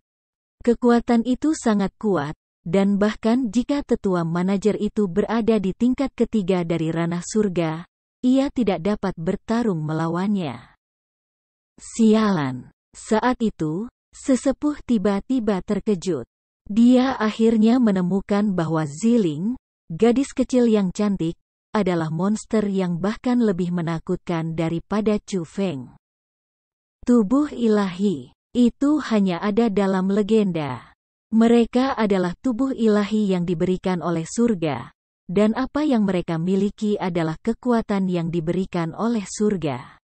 Kekuatan itu sangat kuat, dan bahkan jika tetua manajer itu berada di tingkat ketiga dari ranah surga, ia tidak dapat bertarung melawannya. Sialan. Saat itu, sesepuh tiba-tiba terkejut. Dia akhirnya menemukan bahwa Ziling, gadis kecil yang cantik, adalah monster yang bahkan lebih menakutkan daripada Chu Feng. Tubuh ilahi, itu hanya ada dalam legenda. Mereka adalah tubuh ilahi yang diberikan oleh surga, dan apa yang mereka miliki adalah kekuatan yang diberikan oleh surga.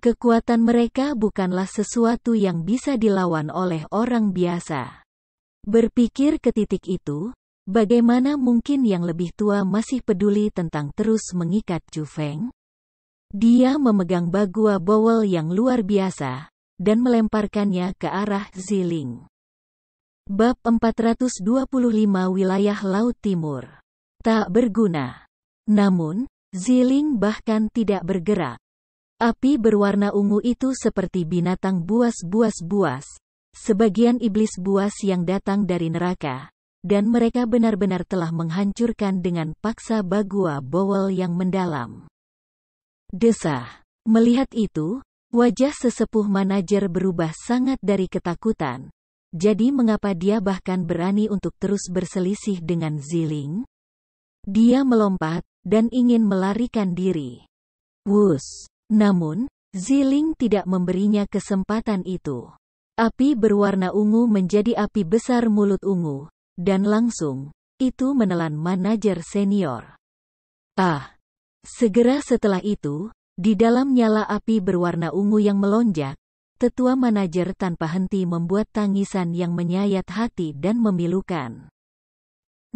Kekuatan mereka bukanlah sesuatu yang bisa dilawan oleh orang biasa. Berpikir ke titik itu, bagaimana mungkin yang lebih tua masih peduli tentang terus mengikat Chu Feng? Dia memegang bagua bowel yang luar biasa, dan melemparkannya ke arah Ziling. Bab 425 Wilayah Laut Timur. Tak berguna. Namun, Ziling bahkan tidak bergerak. Api berwarna ungu itu seperti binatang buas-buas, sebagian iblis buas yang datang dari neraka, dan mereka benar-benar telah menghancurkan dengan paksa bagua bowel yang mendalam. Desah. Melihat itu, wajah sesepuh manajer berubah sangat dari ketakutan. Jadi mengapa dia bahkan berani untuk terus berselisih dengan Ziling? Dia melompat, dan ingin melarikan diri. Wus. Namun, Ziling tidak memberinya kesempatan itu. Api berwarna ungu menjadi api besar mulut ungu, dan langsung, itu menelan manajer senior. Segera setelah itu, di dalam nyala api berwarna ungu yang melonjak, tetua manajer tanpa henti membuat tangisan yang menyayat hati dan memilukan.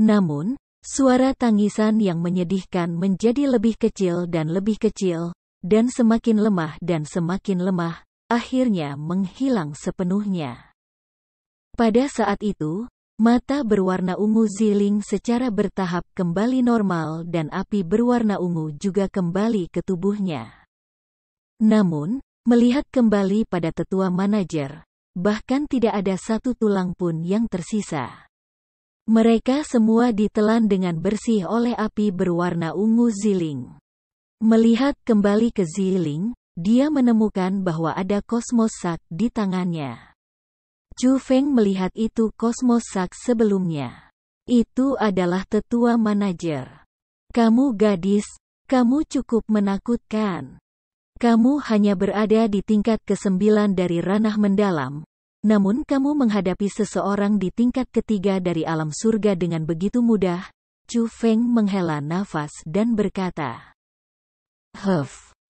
Namun, suara tangisan yang menyedihkan menjadi lebih kecil, dan semakin lemah, akhirnya menghilang sepenuhnya. Pada saat itu, mata berwarna ungu Ziling secara bertahap kembali normal dan api berwarna ungu juga kembali ke tubuhnya. Namun, melihat kembali pada tetua manajer, bahkan tidak ada satu tulang pun yang tersisa. Mereka semua ditelan dengan bersih oleh api berwarna ungu Ziling. Melihat kembali ke Ziling, dia menemukan bahwa ada kosmos sak di tangannya. Chu Feng melihat itu kosmos sak sebelumnya. Itu adalah tetua manajer. Kamu gadis, kamu cukup menakutkan. Kamu hanya berada di tingkat ke-9 dari ranah mendalam, namun kamu menghadapi seseorang di tingkat ketiga dari alam surga dengan begitu mudah. Chu Feng menghela nafas dan berkata,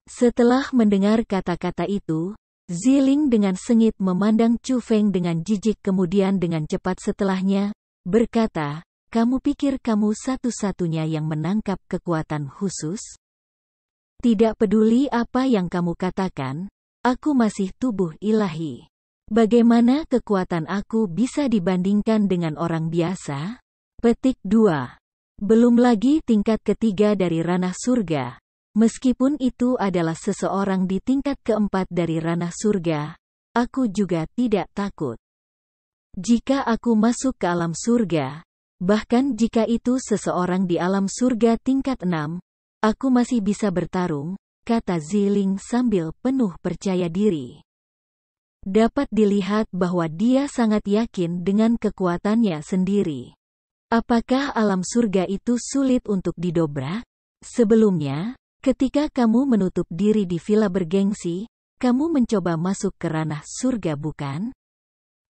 Setelah mendengar kata-kata itu, Ziling dengan sengit memandang Chu Feng dengan jijik, kemudian dengan cepat setelahnya, berkata, kamu pikir kamu satu-satunya yang menangkap kekuatan khusus? Tidak peduli apa yang kamu katakan, aku masih tubuh ilahi. Bagaimana kekuatan aku bisa dibandingkan dengan orang biasa? Petik 2. Belum lagi tingkat ketiga dari ranah surga. Meskipun itu adalah seseorang di tingkat keempat dari ranah surga, aku juga tidak takut. Jika aku masuk ke alam surga, Bahkan jika itu seseorang di alam surga tingkat 6, aku masih bisa bertarung, kata Ziling sambil penuh percaya diri. Dapat dilihat bahwa dia sangat yakin dengan kekuatannya sendiri. Apakah alam surga itu sulit untuk didobrak? Sebelumnya, ketika kamu menutup diri di villa bergengsi, kamu mencoba masuk ke ranah surga bukan?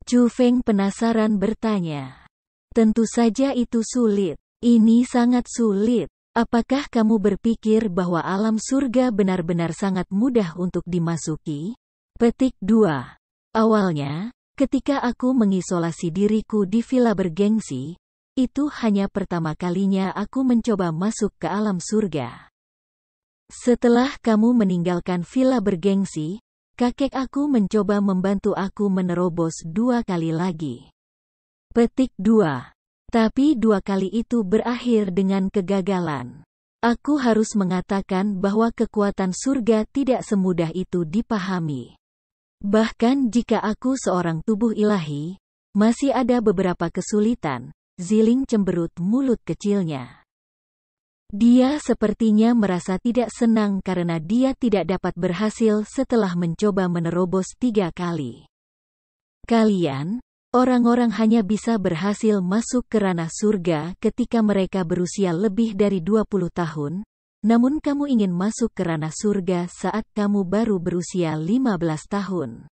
Chu Feng penasaran bertanya. Tentu saja itu sulit. Ini sangat sulit. Apakah kamu berpikir bahwa alam surga benar-benar sangat mudah untuk dimasuki? Petik 2. Awalnya, ketika aku mengisolasi diriku di villa bergengsi, itu hanya pertama kalinya aku mencoba masuk ke alam surga. Setelah kamu meninggalkan villa bergengsi, kakek aku mencoba membantu aku menerobos 2 kali lagi. Petik 2. Tapi 2 kali itu berakhir dengan kegagalan. Aku harus mengatakan bahwa kekuatan surga tidak semudah itu dipahami. Bahkan jika aku seorang tubuh ilahi, masih ada beberapa kesulitan. Ziling cemberut mulut kecilnya. Dia sepertinya merasa tidak senang karena dia tidak dapat berhasil setelah mencoba menerobos 3 kali. Kalian, orang-orang hanya bisa berhasil masuk ke ranah surga ketika mereka berusia lebih dari 20 tahun, namun kamu ingin masuk ke ranah surga saat kamu baru berusia 15 tahun.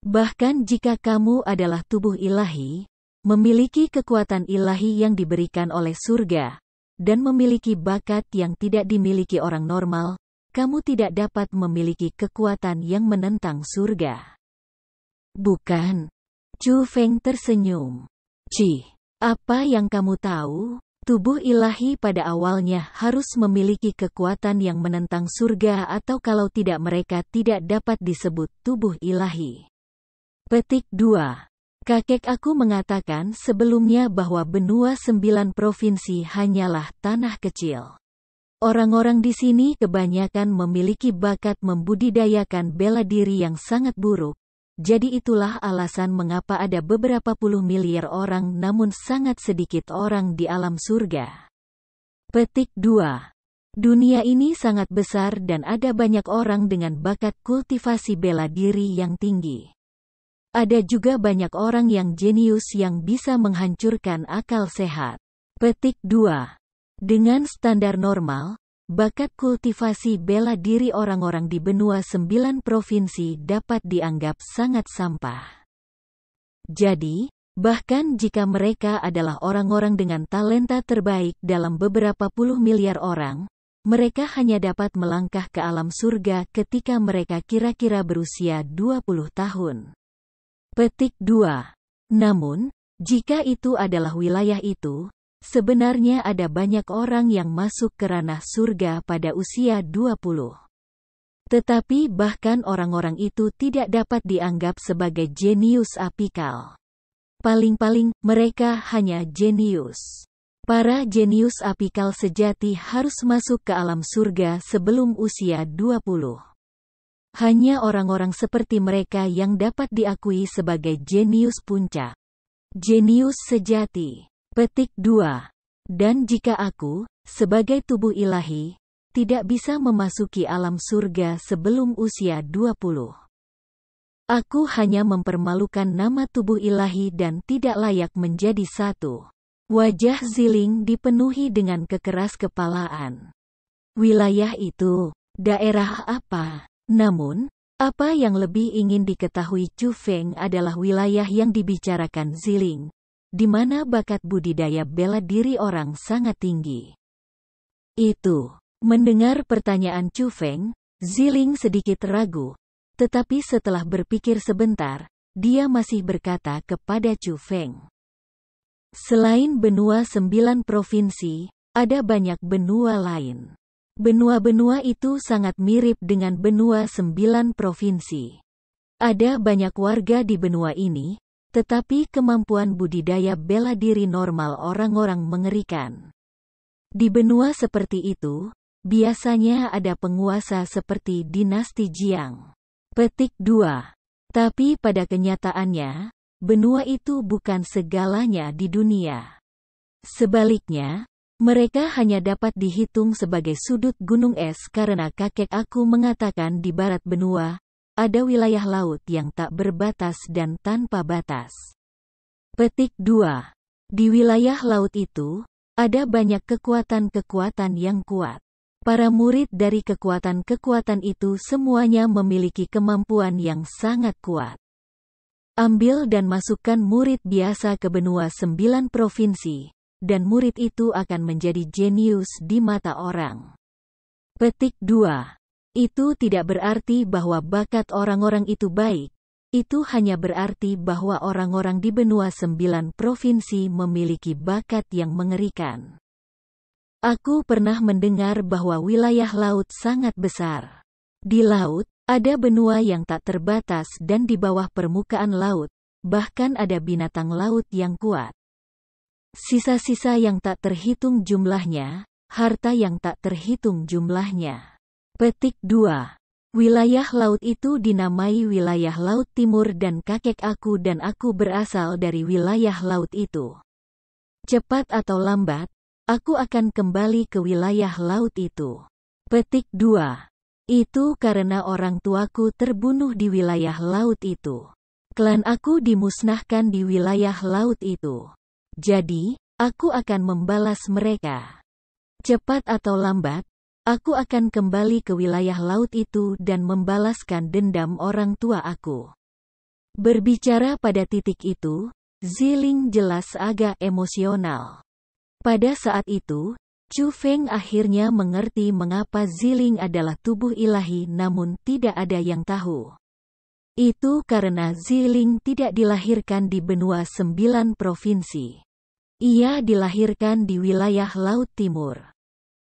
Bahkan jika kamu adalah tubuh ilahi, memiliki kekuatan ilahi yang diberikan oleh surga, dan memiliki bakat yang tidak dimiliki orang normal, kamu tidak dapat memiliki kekuatan yang menentang surga. Bukan? Chu Feng tersenyum. Apa yang kamu tahu? Tubuh ilahi pada awalnya harus memiliki kekuatan yang menentang surga atau kalau tidak mereka tidak dapat disebut tubuh ilahi. Petik 2. Kakek aku mengatakan sebelumnya bahwa benua 9 provinsi hanyalah tanah kecil. Orang-orang di sini kebanyakan memiliki bakat membudidayakan bela diri yang sangat buruk. Jadi itulah alasan mengapa ada beberapa puluh miliar orang namun sangat sedikit orang di alam surga. Petik 2. Dunia ini sangat besar dan ada banyak orang dengan bakat kultivasi bela diri yang tinggi. Ada juga banyak orang yang jenius yang bisa menghancurkan akal sehat. Petik 2. Dengan standar normal, bakat kultivasi bela diri orang-orang di benua 9 provinsi dapat dianggap sangat sampah. Jadi, bahkan jika mereka adalah orang-orang dengan talenta terbaik dalam beberapa puluh miliar orang, mereka hanya dapat melangkah ke alam surga ketika mereka kira-kira berusia 20 tahun. Petik 2. Namun, jika itu adalah wilayah itu, sebenarnya ada banyak orang yang masuk ke ranah surga pada usia 20. Tetapi bahkan orang-orang itu tidak dapat dianggap sebagai jenius apikal. Paling-paling, mereka hanya jenius. Para jenius apikal sejati harus masuk ke alam surga sebelum usia 20. Hanya orang-orang seperti mereka yang dapat diakui sebagai jenius puncak. Jenius sejati. Petik 2. Dan jika aku, sebagai tubuh ilahi, tidak bisa memasuki alam surga sebelum usia 20. Aku hanya mempermalukan nama tubuh ilahi dan tidak layak menjadi satu. Wajah Ziling dipenuhi dengan kekeras kepalaan. Wilayah itu, daerah apa? Namun, apa yang lebih ingin diketahui Chu Feng adalah wilayah yang dibicarakan Ziling, di mana bakat budidaya bela diri orang sangat tinggi. Itu. Mendengar pertanyaan Chu Feng, Ziling sedikit ragu, tetapi setelah berpikir sebentar, dia masih berkata kepada Chu Feng. Selain benua 9 provinsi, ada banyak benua lain. Benua-benua itu sangat mirip dengan benua 9 provinsi. Ada banyak warga di benua ini, tetapi kemampuan budidaya bela diri normal orang-orang mengerikan. Di benua seperti itu, biasanya ada penguasa seperti dinasti Jiang. Petik 2. Tapi pada kenyataannya, benua itu bukan segalanya di dunia. Sebaliknya, mereka hanya dapat dihitung sebagai sudut gunung es karena kakek aku mengatakan di barat benua, ada wilayah laut yang tak berbatas dan tanpa batas. Petik 2. Di wilayah laut itu, ada banyak kekuatan-kekuatan yang kuat. Para murid dari kekuatan-kekuatan itu semuanya memiliki kemampuan yang sangat kuat. Ambil dan masukkan murid biasa ke benua 9 provinsi, dan murid itu akan menjadi jenius di mata orang. Petik 2. Itu tidak berarti bahwa bakat orang-orang itu baik, itu hanya berarti bahwa orang-orang di benua 9 provinsi memiliki bakat yang mengerikan. Aku pernah mendengar bahwa wilayah laut sangat besar. Di laut, ada benua yang tak terbatas dan di bawah permukaan laut, bahkan ada binatang laut yang kuat. Sisa-sisa yang tak terhitung jumlahnya, harta yang tak terhitung jumlahnya. Petik 2. Wilayah laut itu dinamai wilayah Laut Timur dan kakek aku dan aku berasal dari wilayah laut itu. Cepat atau lambat, aku akan kembali ke wilayah laut itu. Petik 2. Itu karena orang tuaku terbunuh di wilayah laut itu. Klan aku dimusnahkan di wilayah laut itu. Jadi, aku akan membalas mereka. Cepat atau lambat, aku akan kembali ke wilayah laut itu dan membalaskan dendam orang tua aku. Berbicara pada titik itu, Ziling jelas agak emosional. Pada saat itu, Chu Feng akhirnya mengerti mengapa Ziling adalah tubuh ilahi namun tidak ada yang tahu. Itu karena Ziling tidak dilahirkan di benua 9 provinsi. Ia dilahirkan di wilayah Laut Timur.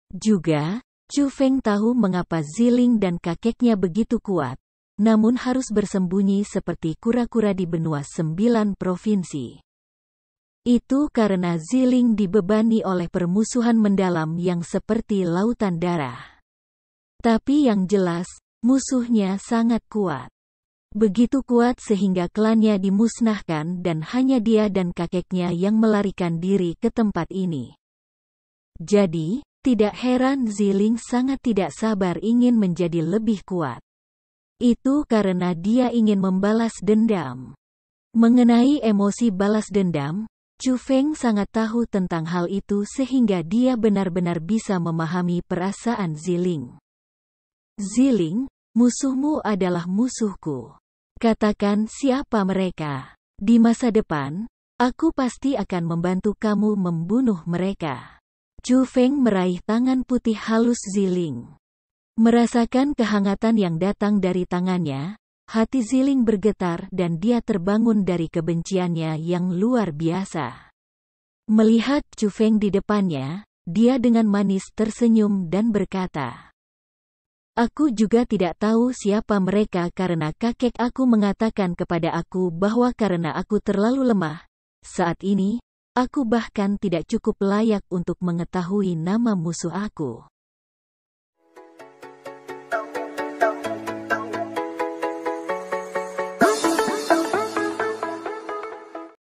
Juga, Chu Feng tahu mengapa Ziling dan kakeknya begitu kuat, namun harus bersembunyi seperti kura-kura di benua 9 provinsi. Itu karena Ziling dibebani oleh permusuhan mendalam yang seperti lautan darah. Tapi yang jelas, musuhnya sangat kuat. Begitu kuat sehingga klannya dimusnahkan dan hanya dia dan kakeknya yang melarikan diri ke tempat ini. Jadi, tidak heran Ziling sangat tidak sabar ingin menjadi lebih kuat. Itu karena dia ingin membalas dendam. Mengenai emosi balas dendam, Chu Feng sangat tahu tentang hal itu sehingga dia benar-benar bisa memahami perasaan Ziling. Ziling, musuhmu adalah musuhku. Katakan siapa mereka. Di masa depan, aku pasti akan membantu kamu membunuh mereka. Chu Feng meraih tangan putih halus Ziling. Merasakan kehangatan yang datang dari tangannya, hati Ziling bergetar dan dia terbangun dari kebenciannya yang luar biasa. Melihat Chu Feng di depannya, dia dengan manis tersenyum dan berkata, "Aku juga tidak tahu siapa mereka karena kakek aku mengatakan kepada aku bahwa karena aku terlalu lemah. Saat ini, aku bahkan tidak cukup layak untuk mengetahui nama musuh aku."